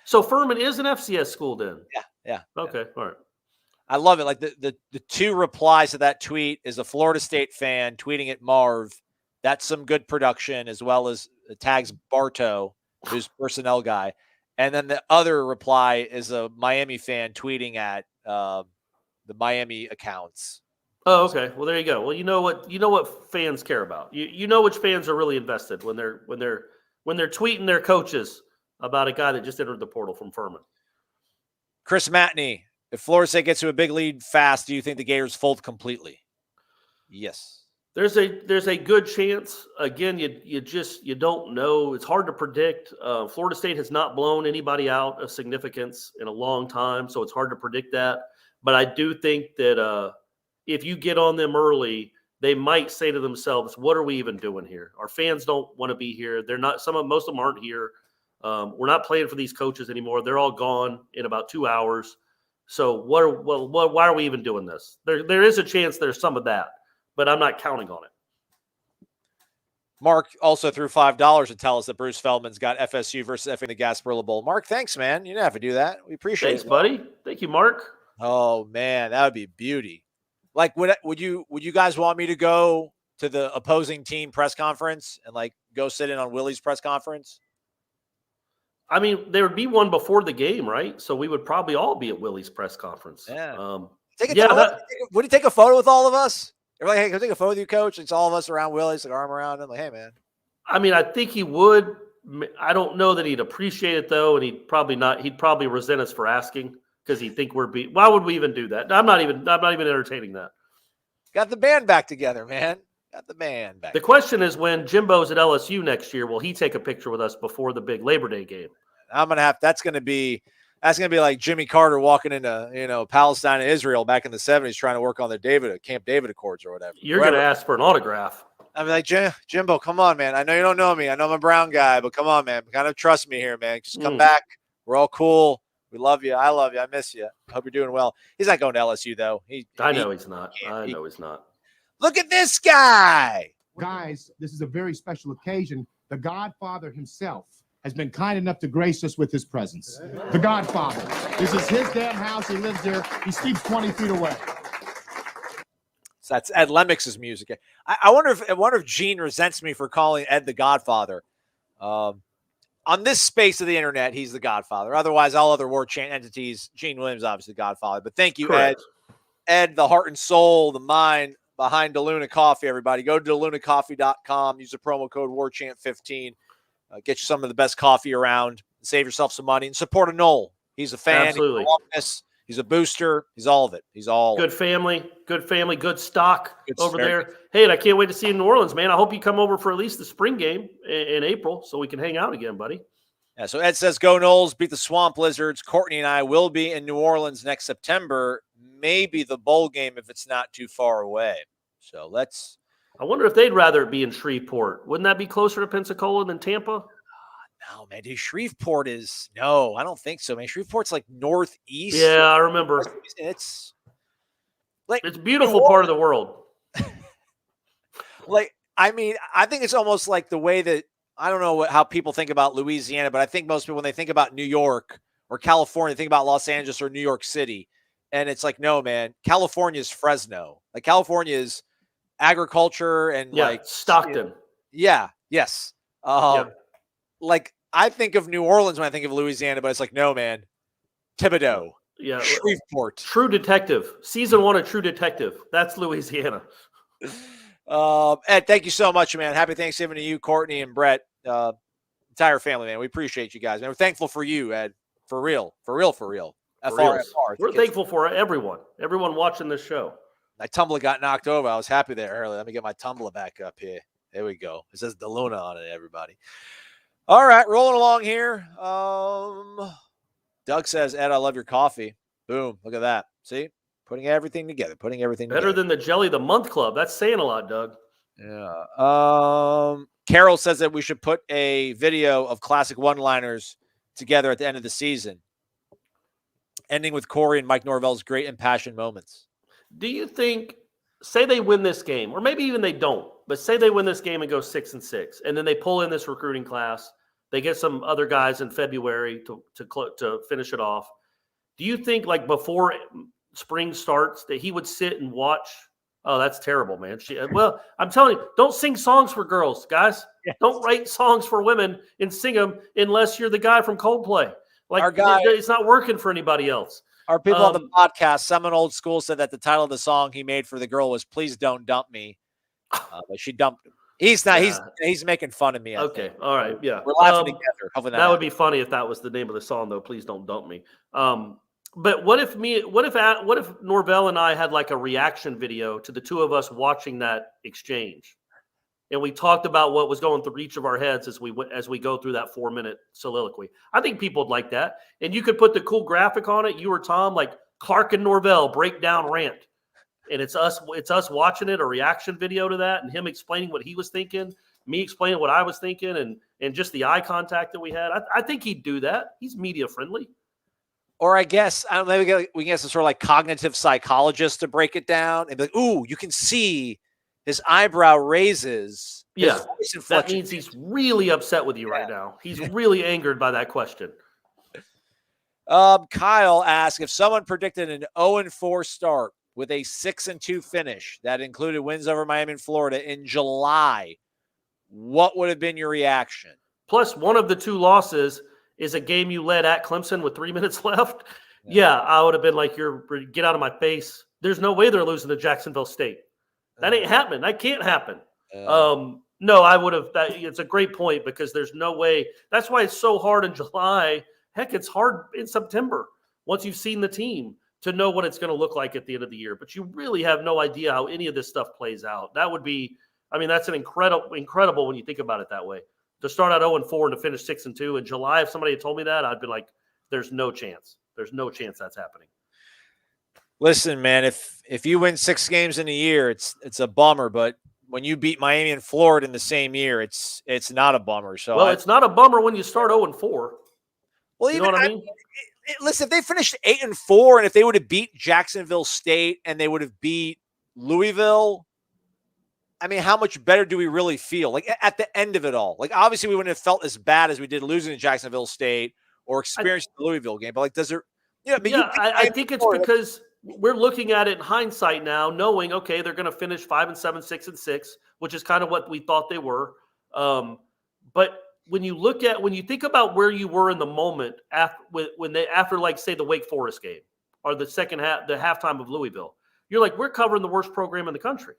So Furman is an FCS school then? Yeah. Okay, all right. I love it. Like the 2 replies to that tweet is a Florida State fan tweeting at Marv. That's some good production, as well as tags Bartow, who's personnel guy. And then the other reply is a Miami fan tweeting at the Miami accounts. Oh, okay. Well, there you go. Well, you know what fans care about. You know which fans are really invested when they're tweeting their coaches about a guy that just entered the portal from Furman. Chris Matney, if Florida State gets to a big lead fast, do you think the Gators fold completely? Yes. There's a good chance. Again, you don't know. It's hard to predict. Florida State has not blown anybody out of significance in a long time, so it's hard to predict that. But I do think that if you get on them early, they might say to themselves, "What are we even doing here? Our fans don't want to be here. They're not. Most of them aren't here. We're not playing for these coaches anymore. They're all gone in about 2 hours. So why are we even doing this?" There is a chance there's some of that, but I'm not counting on it. Mark also threw $5 to tell us that Bruce Feldman's got FSU versus FA in the Gasparilla Bowl. Mark, thanks, man. You didn't have to do that. We appreciate it. Thanks, buddy. Thank you, Mark. Oh man, that would be beauty. Like, would you guys want me to go to the opposing team press conference and like go sit in on Willie's press conference? I mean, there would be one before the game, right? So we would probably all be at Willie's press conference. Yeah. Would he take a photo with all of us? They're like, "Hey, can I take a photo with you, coach?" It's all of us around Willie's, like arm around him. Like, "Hey, man." I mean, I think he would. I don't know that he'd appreciate it though, and he'd probably resent us for asking because he'd think why would we even do that? I'm not even entertaining that. Got the band back together, man. Got the band back. The question is, when Jimbo's at LSU next year, will he take a picture with us before the big Labor Day game? That's gonna be like Jimmy Carter walking into Palestine and Israel back in the 70s trying to work on the Camp David Accords or whatever. You're gonna ask for an autograph. I'm like, Jimbo, come on, man. I know you don't know me. I know I'm a brown guy, but come on, man. Kind of trust me here, man. Just come back. We're all cool. We love you. I love you. I miss you. Hope you're doing well. He's not going to LSU, though. I know he's not. Look at this guy. Guys, this is a very special occasion. The Godfather himself has been kind enough to grace us with his presence. The Godfather. This is his damn house. He lives here. He sleeps 20 feet away. So that's Ed Lemix's music. I wonder if Gene resents me for calling Ed the Godfather. On this space of the internet, he's the Godfather. Otherwise, all other Warchant entities, Gene Williams, obviously the Godfather. But thank you, correct. Ed, the heart and soul, the mind behind DeLuna Coffee, everybody. Go to DeLunaCoffee.com. Use the promo code WARCHANT15. Get you some of the best coffee around. Save yourself some money and support a Nole. He's a fan. Absolutely. He's a booster. He's all of it. He's all good family, good stock over there. Hey, and I can't wait to see you in New Orleans, man. I hope you come over for at least the spring game in April so we can hang out again, buddy. Yeah, so Ed says, go Noles, beat the Swamp Lizards. Courtney and I will be in New Orleans next September, maybe the bowl game if it's not too far away. So I wonder if they'd rather it be in Shreveport. Wouldn't that be closer to Pensacola than Tampa? No, man, dude, Shreveport no, I don't think so, man. Shreveport's like northeast. Yeah, I remember. It's a beautiful part of the world. I mean, I think it's almost like the way that, I don't know how people think about Louisiana, but I think most people, when they think about New York or California, think about Los Angeles or New York City. And it's like, no, man, California is Fresno. Like, California is agriculture and Stockton. Yeah. Yes. Like, I think of New Orleans when I think of Louisiana, but it's like, no, man, Thibodeau. Yeah. Shreveport. True Detective. Season 1 of True Detective. That's Louisiana. Ed, thank you so much, man. Happy Thanksgiving to you, Courtney, and Brett. Entire family, man. We appreciate you guys, man. We're thankful for you, Ed. For real. FR. We're thankful for everyone watching this show. My tumbler got knocked over. I was happy there earlier. Let me get my tumbler back up here. There we go. It says DeLuna on it, everybody. All right, rolling along here. Doug says, Ed, I love your coffee. Boom. Look at that. See? Putting everything together. Better than the Jelly of the Month Club. That's saying a lot, Doug. Yeah. Carol says that we should put a video of classic one-liners together at the end of the season, ending with Corey and Mike Norvell's great impassioned moments. Do you think, say they win this game, or maybe even they don't, but say they win this game and go 6-6, and then they pull in this recruiting class, they get some other guys in February to finish it off. Do you think, like, before spring starts, that he would sit and watch? Oh, that's terrible, man. Well, I'm telling you, don't sing songs for girls, guys. Yes. Don't write songs for women and sing them unless you're the guy from Coldplay. Like Our guy- it's not working for anybody else. Our people on the podcast, Seminole Old School, said that the title of the song he made for the girl was "Please Don't Dump Me," but she dumped him. He's not. Yeah. He's making fun of me. I Okay, think. all right, yeah. We're laughing together. Hopefully that would be funny if that was the name of the song, though. Please don't dump me. But what if Norvell and I had like a reaction video to the two of us watching that exchange, and we talked about what was going through each of our heads as we go through that 4-minute soliloquy? I think people would like that, and you could put the cool graphic on it. You or Tom, like Clark and Norvell breakdown rant, and it's us watching it, a reaction video to that, and him explaining what he was thinking, me explaining what I was thinking, and just the eye contact that we had. I think he'd do that. He's media friendly. Or I guess maybe we can get some sort of like cognitive psychologist to break it down and be like, "Ooh, you can see his eyebrow raises." Yeah, that means he's really upset with you right now. He's really angered by that question. Kyle asks, if someone predicted an 0-4 start with a 6-2 finish that included wins over Miami and Florida in July, what would have been your reaction? Plus, one of the two losses is a game you led at Clemson with 3 minutes left. Yeah, I would have been like, get out of my face. There's no way they're losing to Jacksonville State. That ain't happening. That can't happen. No, I would have. It's a great point because there's no way. That's why it's so hard in July. Heck, it's hard in September once you've seen the team to know what it's going to look like at the end of the year. But you really have no idea how any of this stuff plays out. That would be, that's an incredible when you think about it that way. To start out 0-4 and to finish 6-2 in July, if somebody had told me that, I'd be like, there's no chance. There's no chance that's happening. Listen, man, if you win 6 games in a year, it's a bummer. But when you beat Miami and Florida in the same year, it's not a bummer. So it's not a bummer when you start 0-4. Well, you know what I mean? Listen, if they finished 8-4, and if they would have beat Jacksonville State and they would have beat Louisville, how much better do we really feel? Like at the end of it all, like obviously we wouldn't have felt as bad as we did losing to Jacksonville State or experiencing the Louisville game. But like, does there? I think it's because we're looking at it in hindsight now, knowing okay, they're going to finish 5-7, 6-6, which is kind of what we thought they were. But when you think about where you were in the moment after like say the Wake Forest game or the second half, the halftime of Louisville, you're like, we're covering the worst program in the country.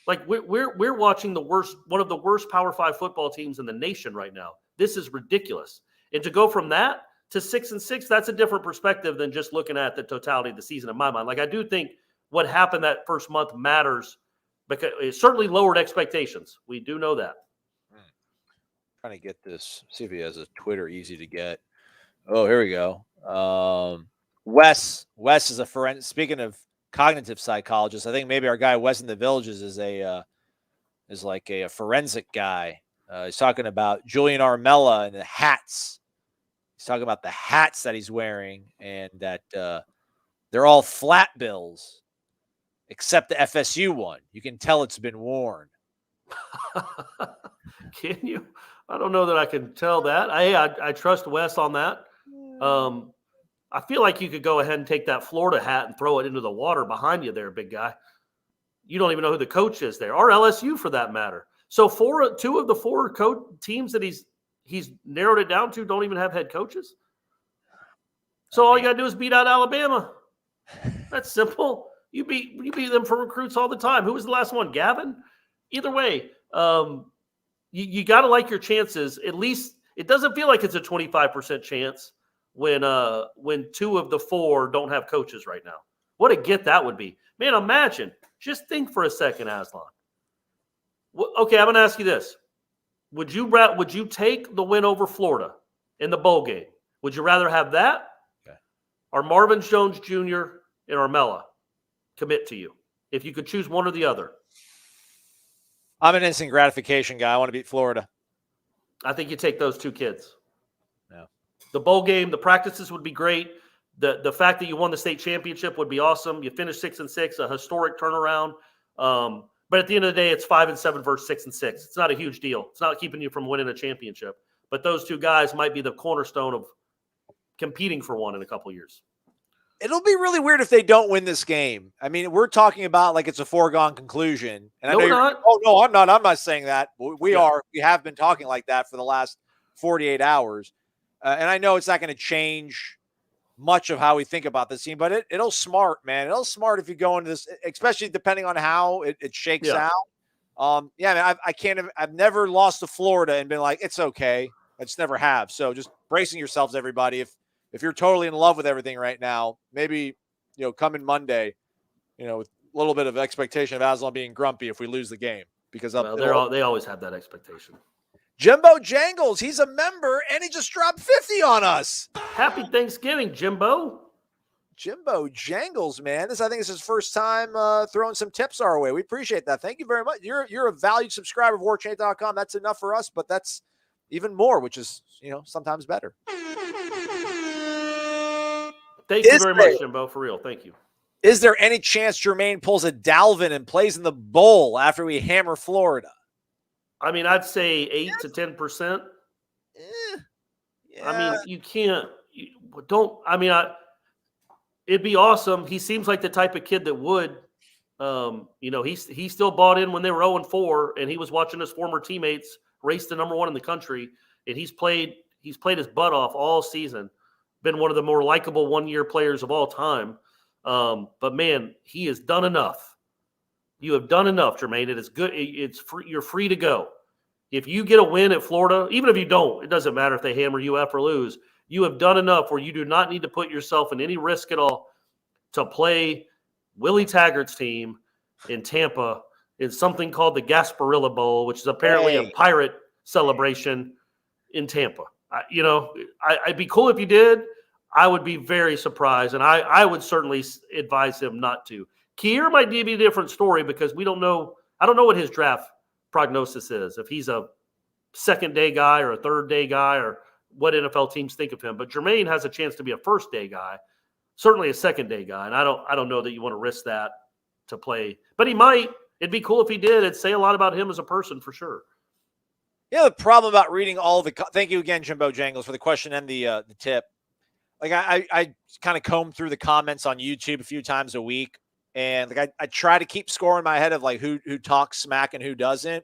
Like we're watching one of the worst Power 5 football teams in the nation right now. This is ridiculous. And to go from that to 6-6, that's a different perspective than just looking at the totality of the season in my mind. Like I do think what happened that first month matters because it certainly lowered expectations. We do know that. Trying to get this, see if he has a Twitter easy to get. Oh, here we go. Wes is a forensic. Speaking of cognitive psychologist, I think maybe our guy Wes in the Villages is like a forensic guy. He's talking about Julian Armella and the hats. He's talking about the hats that he's wearing and that they're all flat bills except the FSU one. You can tell it's been worn. Can you? I don't know that I can tell that. I trust Wes on that. I feel like you could go ahead and take that Florida hat and throw it into the water behind you there, big guy. You don't even know who the coach is there, or LSU for that matter. So 2 of the 4 teams that he's narrowed it down to don't even have head coaches. So all you got to do is beat out Alabama. That's simple. You beat them for recruits all the time. Who was the last one? Gavin? Either way, you got to like your chances. At least it doesn't feel like it's a 25% chance when 2 of the 4 don't have coaches right now. What a get that would be. Man, imagine. Just think for a second, Aslan. Okay, I'm going to ask you this. Would you take the win over Florida in the bowl game? Would you rather have that or Marvin Jones Jr. and Armella commit to you? If you could choose one or the other. I'm an instant gratification guy. I want to beat Florida. I think you take those 2 kids. Yeah. The bowl game, the practices would be great. The fact that you won the state championship would be awesome. You finished 6-6, a historic turnaround. But at the end of the day, it's 5-7 versus 6-6. It's not a huge deal. It's not keeping you from winning a championship. But those 2 guys might be the cornerstone of competing for one in a couple of years. It'll be really weird if they don't win this game. We're talking about like it's a foregone conclusion. And I know you're not. Oh, no, I'm not. I'm not saying that. We are. We have been talking like that for the last 48 hours. And I know it's not going to change much of how we think about this team, but it'll smart, man. It'll smart if you go into this, especially depending on how it shakes out. Man, I've never lost to Florida and been like, it's okay. I just never have. So just bracing yourselves, everybody. If you're totally in love with everything right now, maybe, coming Monday, with a little bit of expectation of Aslan being grumpy if we lose the game, because they always have that expectation. Jimbo Jangles, he's a member and he just dropped 50 on us. Happy Thanksgiving, Jimbo. Jimbo Jangles, man. I think this is his first time throwing some tips our way. We appreciate that. Thank you very much. You're a valued subscriber of warchant.com. That's enough for us, but that's even more, which is, sometimes better. Thank you very much, Jimbo, for real. Thank you. Is there any chance Jermaine pulls a Dalvin and plays in the bowl after we hammer Florida? I mean, I'd say 8 to 10%. Yeah. I mean, you can't it'd be awesome. He seems like the type of kid that would. He still bought in when they were 0-4, and he was watching his former teammates race the number 1 in the country, and he's played his butt off all season. Been one of the more likable one-year players of all time. But man, he has done enough. You have done enough, Jermaine. It is good. It's free. You're free to go. If you get a win at Florida, even if you don't, it doesn't matter if they hammer UF or lose. You have done enough where you do not need to put yourself in any risk at all to play Willie Taggart's team in Tampa in something called the Gasparilla Bowl, which is apparently a pirate celebration in Tampa. I'd be cool if you did. I would be very surprised, and I would certainly advise him not to. Kier might be a different story because we don't know. I don't know what his draft prognosis is, if he's a second-day guy or a third-day guy or what NFL teams think of him. But Jermaine has a chance to be a first-day guy, certainly a second-day guy, and I don't know that you want to risk that to play. But he might. It'd be cool if he did. It'd say a lot about him as a person for sure. The problem about reading all the thank you again, Jimbo Jangles, for the question and the tip. Like I kind of comb through the comments on YouTube a few times a week. And I try to keep score in my head of like who talks smack and who doesn't.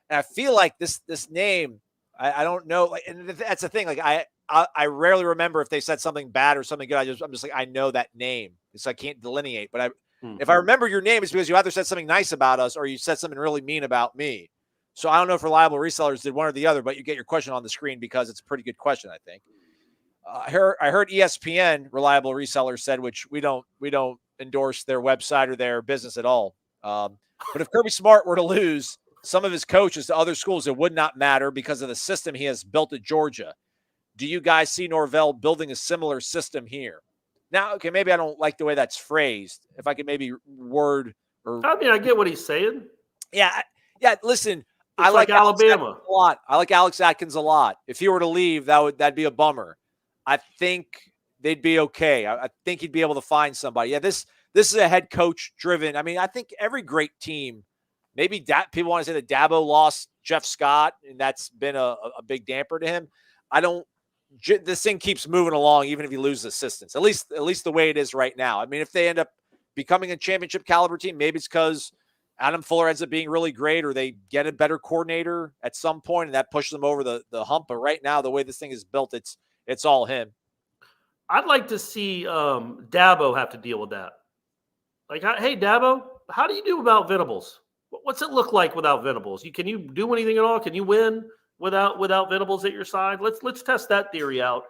And I feel like this name, I don't know. Like, and that's the thing. Like I rarely remember if they said something bad or something good. I'm just like, I know that name. So I can't delineate. But if I remember your name, it's because you either said something nice about us or you said something really mean about me. So I don't know if Reliable Resellers did one or the other, but you get your question on the screen because it's a pretty good question, I think. I heard ESPN Reliable Resellers said, which we don't endorse their website or their business at all. But if Kirby Smart were to lose some of his coaches to other schools, it would not matter because of the system he has built at Georgia. Do you guys see Norvell building a similar system here? Now, okay, maybe I don't like the way that's phrased. If I could maybe word or I get what he's saying. Yeah. Listen, I like Alabama a lot. I like Alex Atkins a lot. If he were to leave, that'd be a bummer. I think they'd be okay. I think he'd be able to find somebody. Yeah, this is a head coach driven. I mean, I think every great team, maybe people want to say that Dabo lost Jeff Scott, and that's been a big damper to him. This thing keeps moving along, even if you lose assistants, at least the way it is right now. I mean, if they end up becoming a championship caliber team, maybe it's because Adam Fuller ends up being really great, or they get a better coordinator at some point and that pushes them over the hump. But right now, the way this thing is built, it's all him. I'd like to see Dabo have to deal with that. Like, hey, Dabo, how do you do without Venables? What's it look like without Venables? Can you do anything at all? Can you win without Venables at your side? Let's test that theory out.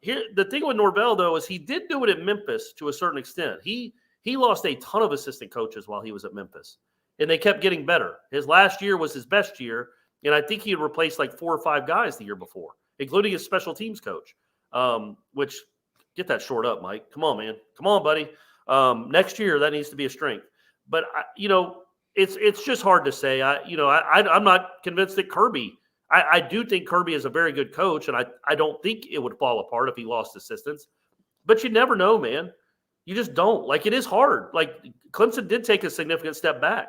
Here, the thing with Norvell though is he did do it at Memphis to a certain extent. He lost a ton of assistant coaches while he was at Memphis, and they kept getting better. His last year was his best year, and I think he had replaced like 4 or 5 guys the year before, including his special teams coach. Which get that short up, Mike. Come on, man. Come on, buddy. Next year that needs to be a strength. But it's just hard to say. I'm not convinced that Kirby. I do think Kirby is a very good coach, and I don't think it would fall apart if he lost assistants. But you never know, man. You just don't. Like, it is hard. Like, Clemson did take a significant step back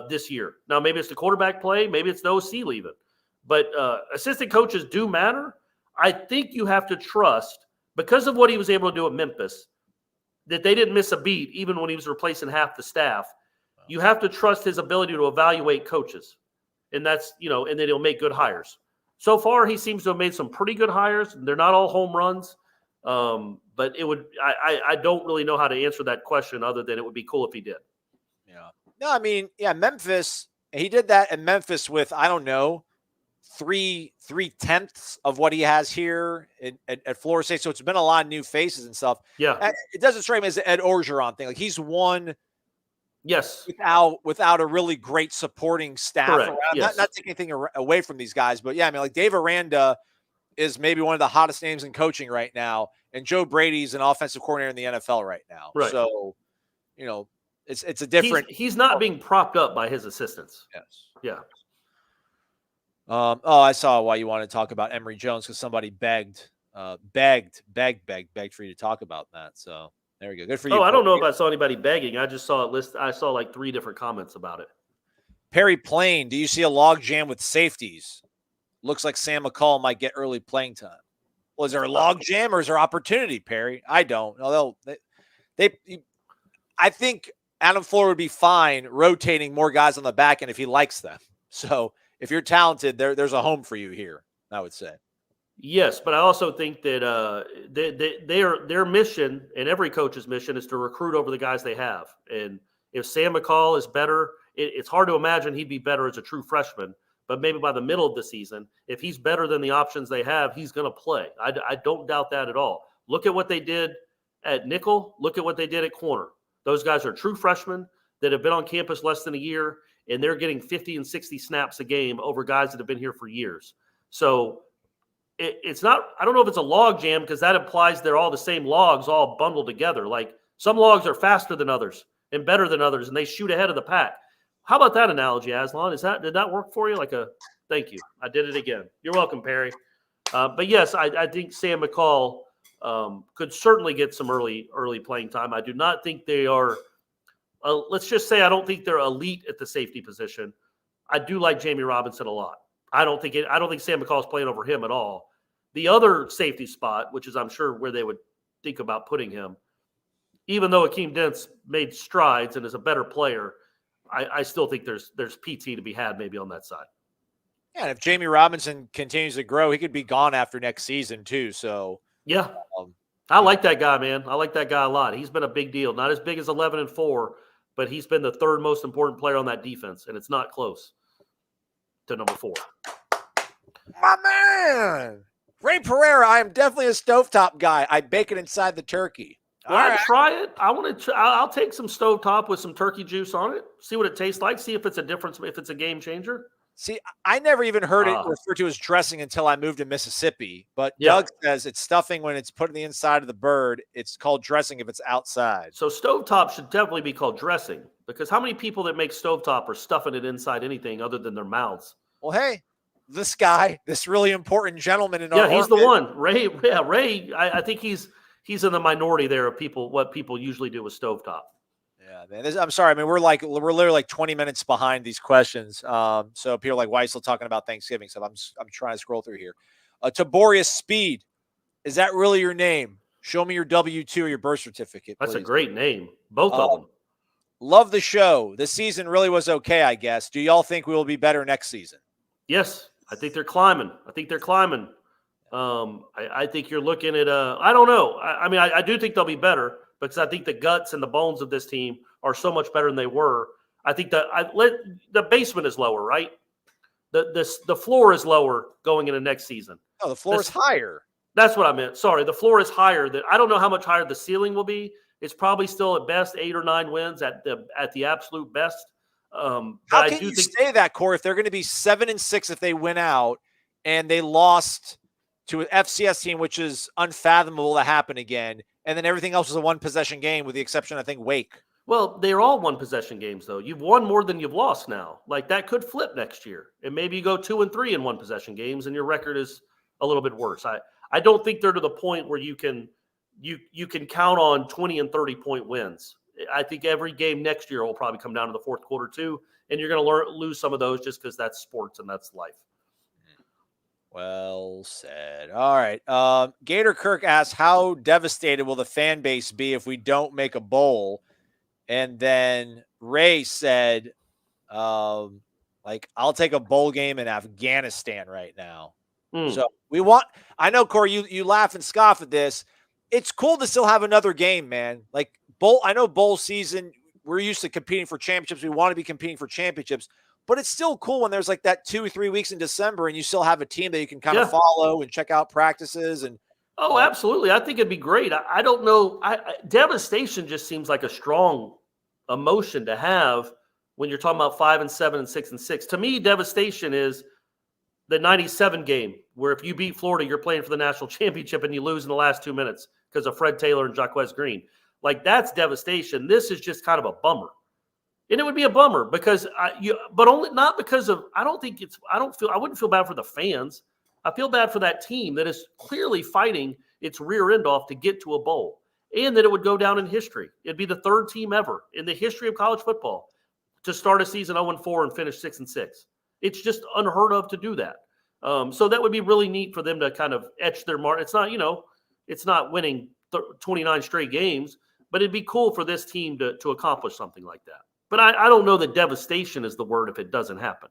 this year. Now, maybe it's the quarterback play. Maybe it's the OC leaving. But assistant coaches do matter. I think you have to trust, because of what he was able to do at Memphis, that they didn't miss a beat even when he was replacing half the staff. You have to trust his ability to evaluate coaches. And that's, and then he'll make good hires. So far, he seems to have made some pretty good hires. They're not all home runs, but it would. I don't really know how to answer that question other than it would be cool if he did. Yeah. No, I mean, yeah, Memphis. He did that in Memphis with, I don't know, 3/10 of what he has here at Florida State. So it's been a lot of new faces and stuff. Yeah. It doesn't strike me as an Ed Orgeron thing. Like, he's won. Yes. Without a really great supporting staff Correct. around. Yes. Not taking anything away from these guys, but yeah, I mean, like Dave Aranda is maybe one of the hottest names in coaching right now, and Joe Brady's an offensive coordinator in the NFL right now. Right. So, it's a different. He's not being propped up by his assistants. Yes. Yeah. I saw why you wanted to talk about Emory Jones because somebody begged for you to talk about that. So. There we go. Good for you. Oh, I don't know if I saw anybody begging. I just saw it list. I saw like 3 different comments about it. Perry Plain, do you see a log jam with safeties? Looks like Sam McCall might get early playing time. Well, is there a log jam or is there opportunity, Perry? I don't. Although I think Adam Fuller would be fine rotating more guys on the back end if he likes them. So if you're talented, there's a home for you here, I would say. Yes, but I also think that their mission and every coach's mission is to recruit over the guys they have. And if Sam McCall is better, it's hard to imagine he'd be better as a true freshman. But maybe by the middle of the season, if he's better than the options they have, he's going to play. I don't doubt that at all. Look at what they did at nickel. Look at what they did at corner. Those guys are true freshmen that have been on campus less than a year, and they're getting 50 and 60 snaps a game over guys that have been here for years. So it's not – I don't know if it's a log jam because that implies they're all the same logs all bundled together. Like some logs are faster than others and better than others, and they shoot ahead of the pack. How about that analogy, Aslan? Did that work for you? Thank you. I did it again. You're welcome, Perry. But yes, I think Sam McCall could certainly get some early playing time. I do not think they are. Let's just say I don't think they're elite at the safety position. I do like Jamie Robinson a lot. I don't think Sam McCall is playing over him at all. The other safety spot, which is I'm sure where they would think about putting him, even though Akeem Dent's made strides and is a better player, I still think there's PT to be had maybe on that side. Yeah, and if Jamie Robinson continues to grow, he could be gone after next season too. So yeah, I like that guy, man. I like that guy a lot. He's been a big deal. Not as big as 11-4, but he's been the third most important player on that defense, and it's not close to number 4. My man, Ray Pereira. I am definitely a stovetop guy. I bake it inside the turkey. Well, try it. I want to. I'll take some stovetop with some turkey juice on it. See what it tastes like. See if it's a difference. If it's a game changer. See, I never even heard it referred to as dressing until I moved to Mississippi. But Doug says it's stuffing when it's put in the inside of the bird. It's called dressing if it's outside. So stovetop should definitely be called dressing because how many people that make stovetop are stuffing it inside anything other than their mouths? Well, hey, this guy, this really important gentleman in our he's the one. Ray. Yeah, Ray. I think he's in the minority there of people. What people usually do with stovetop. Yeah, man. I'm sorry. I mean, we're literally like 20 minutes behind these questions. So people are like, why are you still talking about Thanksgiving stuff? I'm trying to scroll through here. Taborius Speed, is that really your name? Show me your W-2 or your birth certificate. That's please. a great name. Both of them. Love the show. The season really was okay, I guess. Do y'all think we will be better next season? Yes, I think they're climbing. I think you're looking at I don't know. I do think they'll be better because I think the guts and the bones of this team are so much better than they were. I think the basement is lower, right? The floor is lower going into next season. Oh, the floor is higher. That's what I meant. Sorry, the floor is higher. I don't know how much higher the ceiling will be. It's probably still at best 8 or 9 wins at the absolute best. How can you say that, Corey? If they're going to be 7-6 if they win out, and they lost to an FCS team, which is unfathomable to happen again, and then everything else was a one-possession game with the exception, I think, Wake. Well, they're all one-possession games, though. You've won more than you've lost now. Like, that could flip next year. And maybe you go 2-3 in one-possession games, and your record is a little bit worse. I don't think they're to the point where you can count on 20 and 30-point wins. I think every game next year will probably come down to the fourth quarter, too, and you're going to lose some of those just because that's sports and that's life. Well said. All right. Gator Kirk asks, how devastated will the fan base be if we don't make a bowl? And then Ray said, I'll take a bowl game in Afghanistan right now. So I know, Corey, you laugh and scoff at this. It's cool to still have another game, man. Like I know bowl season, we're used to competing for championships. We want to be competing for championships, but it's still cool when there's like that 2 or 3 weeks in December and you still have a team that you can kind of follow and check out practices. And oh, absolutely. I think it'd be great. I don't know. Devastation just seems like a strong emotion to have when you're talking about 5-7 and 6-6. To me, devastation is the 97 game where if you beat Florida, you're playing for the national championship and you lose in the last 2 minutes because of Fred Taylor and Jaquez Green. Like, that's devastation. This is just kind of a bummer. And it would be a bummer because but only not because of, I wouldn't feel bad for the fans. I feel bad for that team that is clearly fighting its rear end off to get to a bowl, and that it would go down in history. It'd be the third team ever in the history of college football to start a season 0-4 and finish 6-6. It's just unheard of to do that. So that would be really neat for them to kind of etch their mark. It's not, it's not winning 29 straight games, but it'd be cool for this team to accomplish something like that. But I don't know that devastation is the word if it doesn't happen.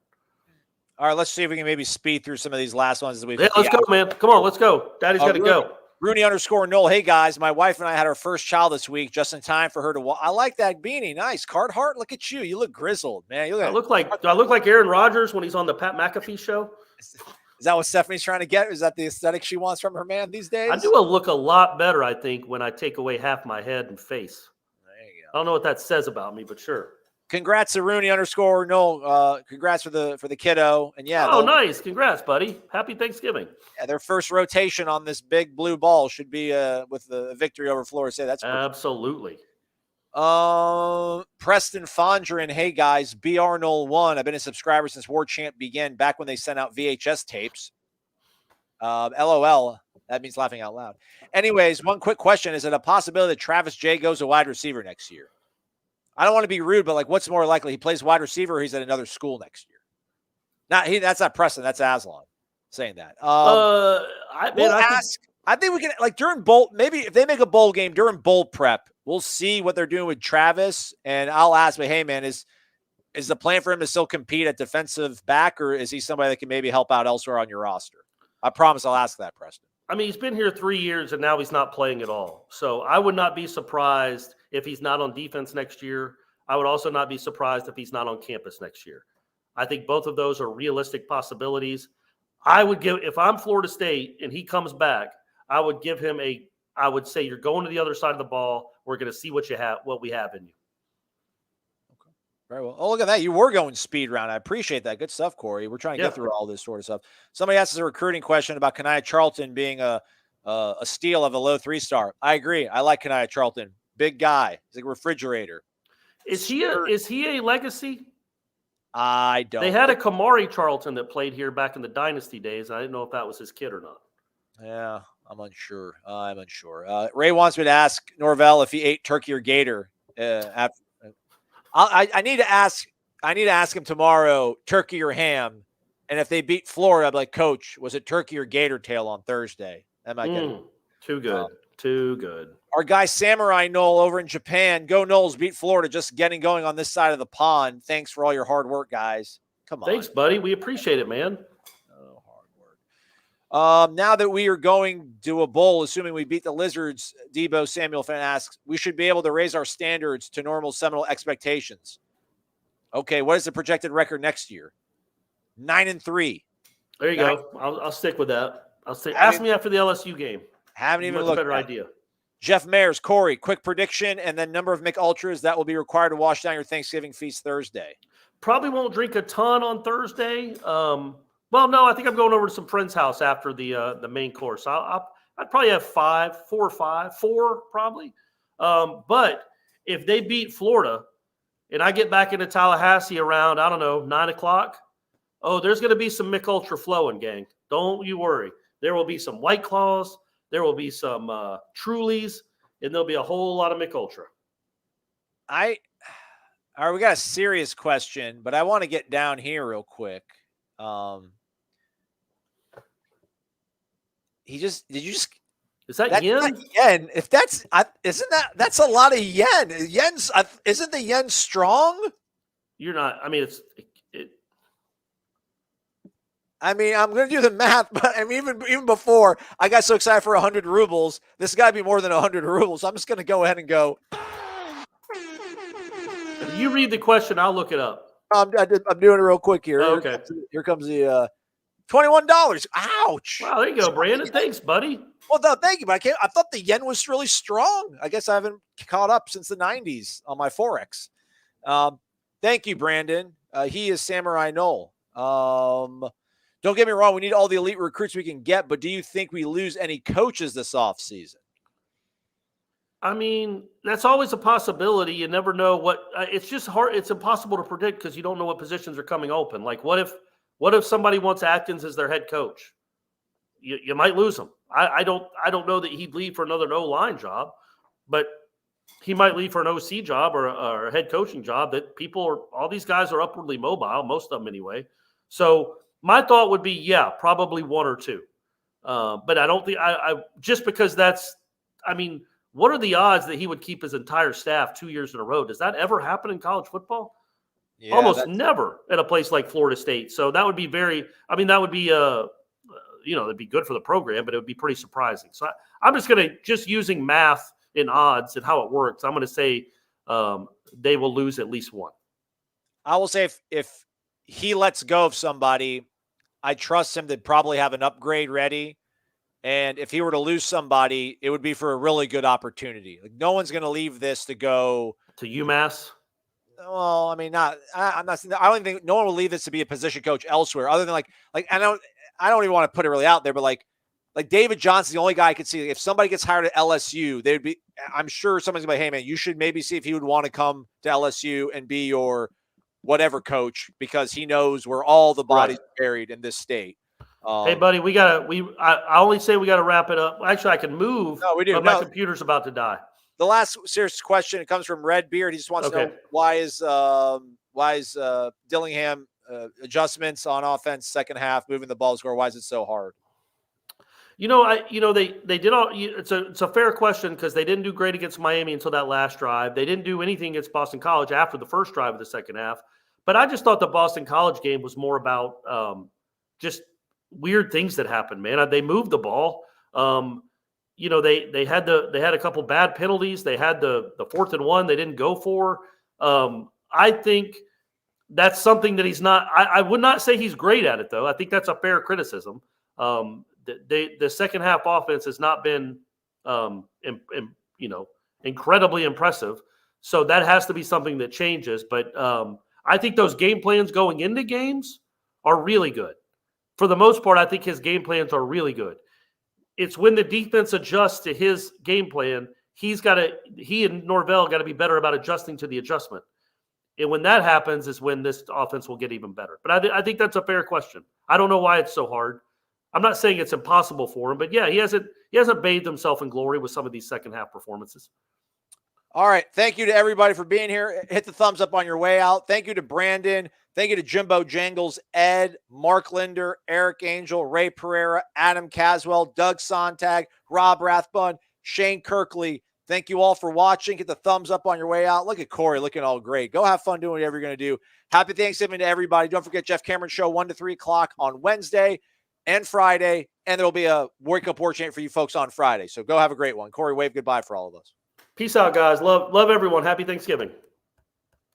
All right, let's see if we can maybe speed through some of these last ones. Let's go, man. Come on, let's go. Daddy's got to go. Rooney_Noel. Hey, guys, my wife and I had our first child this week, just in time for her to I like that beanie. Nice. Carhartt, look at you. You look grizzled, man. Do I look like Aaron Rodgers when he's on the Pat McAfee show? Is that what Stephanie's trying to get? Is that the aesthetic she wants from her man these days? I do look a lot better, I think, when I take away half my head and face. There you go. I don't know what that says about me, but sure. Congrats to Rooney_Noel. Congrats for the kiddo. And yeah. Oh, nice. Congrats, buddy. Happy Thanksgiving. Yeah, their first rotation on this big blue ball should be with the victory over Florida State. That's absolutely. Preston Fondren. Hey guys, BRNOL1. I've been a subscriber since Warchant began, back when they sent out VHS tapes. LOL. That means laughing out loud. Anyways, one quick question: is it a possibility that Travis Jay goes a wide receiver next year? I don't want to be rude, but like, what's more likely? He plays wide receiver, or he's at another school next year? That's not Preston. That's Aslan saying that. I think we can, like, during bowl, maybe if they make a bowl game during bowl prep, we'll see what they're doing with Travis, and I'll ask me, hey man, is the plan for him to still compete at defensive back, or is he somebody that can maybe help out elsewhere on your roster? I promise I'll ask that, Preston. I mean, he's been here 3 years and now he's not playing at all. So I would not be surprised if he's not on defense next year. I would also not be surprised if he's not on campus next year. I think both of those are realistic possibilities. If I'm Florida State and he comes back, I would give him I would say, you're going to the other side of the ball. We're going to see what we have in you. Okay. Very well. Oh, look at that. You were going speed round. I appreciate that. Good stuff, Corey. We're trying to get through all this sort of stuff. Somebody asked us a recruiting question about Kaniah Charlton being a steal of a low 3-star. I agree. I like Kaniah Charlton. Big guy. He's like a refrigerator. Is he a legacy? I don't. They had a Kaniah Charlton that played here back in the Dynasty days. I didn't know if that was his kid or not. Yeah, I'm unsure. Ray wants me to ask Norvell if he ate turkey or gator. I need to ask him tomorrow, turkey or ham. And if they beat Florida, I'd be like, Coach, was it turkey or gator tail on Thursday? Am I good? Too good. Too good. Our guy Samurai Noel over in Japan. Go Noles, beat Florida, just getting going on this side of the pond. Thanks for all your hard work, guys. Come on. Thanks, buddy. We appreciate it, man. Oh, hard work. Now that we are going to a bowl, assuming we beat the Lizards, Debo Samuel fan asks, we should be able to raise our standards to normal Seminole expectations. Okay, what is the projected record next year? 9-3. There you go. I'll stick with that. Ask me after the LSU game. Haven't even looked. Better idea. Jeff Mayers, Corey, quick prediction, and then number of McUltras that will be required to wash down your Thanksgiving feast Thursday. Probably won't drink a ton on Thursday. Well, no, I think I'm going over to some friend's house after the main course. I'd probably have 4 or 5, probably. But if they beat Florida and I get back into Tallahassee around, 9 o'clock, there's going to be some McUltra flowing, gang. Don't you worry. There will be some White Claws. There will be some Trulies, and there'll be a whole lot of McUltra. All right, we got a serious question, but I want to get down here real quick. Is that yen? Yen. If that's that's a lot of yen. Yen's isn't the yen strong? You're not. I mean, I mean, I'm going to do the math, but I mean, even before I got so excited for 100 rubles, this got to be more than 100 rubles. I'm just going to go ahead and go. You read the question. I'll look it up. I'm doing it real quick here. Oh, okay. Here comes the $21. Ouch. Wow, there you go, Brandon. Thanks, buddy. Well, no, thank you, but I thought the yen was really strong. I guess I haven't caught up since the 90s on my Forex. Thank you, Brandon. He is Samurai Nole. Don't get me wrong. We need all the elite recruits we can get, but do you think we lose any coaches this offseason? I mean, that's always a possibility. You never know what it's just hard. It's impossible to predict because you don't know what positions are coming open. Like what if somebody wants Atkins as their head coach? You might lose him. I don't know that he'd leave for another O-line job, but he might leave for an OC job or a head coaching job that all these guys are upwardly mobile, most of them anyway. So my thought would be, yeah, probably one or two. But I don't think just because what are the odds that he would keep his entire staff 2 years in a row? Does that ever happen in college football? Yeah, almost never at a place like Florida State. So that would be that'd be good for the program, but it would be pretty surprising. So I'm just going to using math and odds and how it works. I'm going to say they will lose at least one. I will say if he lets go of somebody, I trust him to probably have an upgrade ready. And if he were to lose somebody, it would be for a really good opportunity. Like no one's going to leave this to go to UMass. Well, I mean, I don't think no one will leave this to be a position coach elsewhere other than like I don't even want to put it really out there, but like David Johnson's the only guy I could see. If somebody gets hired at LSU, I'm sure somebody's gonna be like, hey man, you should maybe see if he would want to come to LSU and be your whatever coach because he knows where all the bodies are buried in this state. Hey buddy, I only say we gotta wrap it up. Actually, I can move. No, we do. But my computer's about to die. The last serious question, it comes from Redbeard. He just wants to know why is Dillingham adjustments on offense second half, moving the ball score, why is it so hard? They did all. It's a fair question because they didn't do great against Miami until that last drive. They didn't do anything against Boston College after the first drive of the second half. But I just thought the Boston College game was more about just weird things that happened. Man, they moved the ball. They had a couple bad penalties. They had the 4th and 1 they didn't go for. I think that's something that he's not. I would not say he's great at it though. I think that's a fair criticism. The second half offense has not been incredibly impressive. So that has to be something that changes. But I think those game plans going into games are really good. For the most part, I think his game plans are really good. It's when the defense adjusts to his game plan, he and Norvell got to be better about adjusting to the adjustment. And when that happens is when this offense will get even better. But I think that's a fair question. I don't know why it's so hard. I'm not saying it's impossible for him, but yeah, he hasn't bathed himself in glory with some of these second half performances. All right. Thank you to everybody for being here. Hit the thumbs up on your way out. Thank you to Brandon. Thank you to Jimbo Jangles, Ed, Mark Linder, Eric Angel, Ray Pereira, Adam Caswell, Doug Sontag, Rob Rathbun, Shane Kirkley. Thank you all for watching. Get the thumbs up on your way out. Look at Corey looking all great. Go have fun doing whatever you're going to do. Happy Thanksgiving to everybody. Don't forget Jeff Cameron Show 1 to 3 o'clock on Wednesday and Friday. And there will be a Wake Up Warchant for you folks on Friday. So go have a great one. Corey, wave goodbye for all of us. Peace out, guys. Love everyone. Happy Thanksgiving.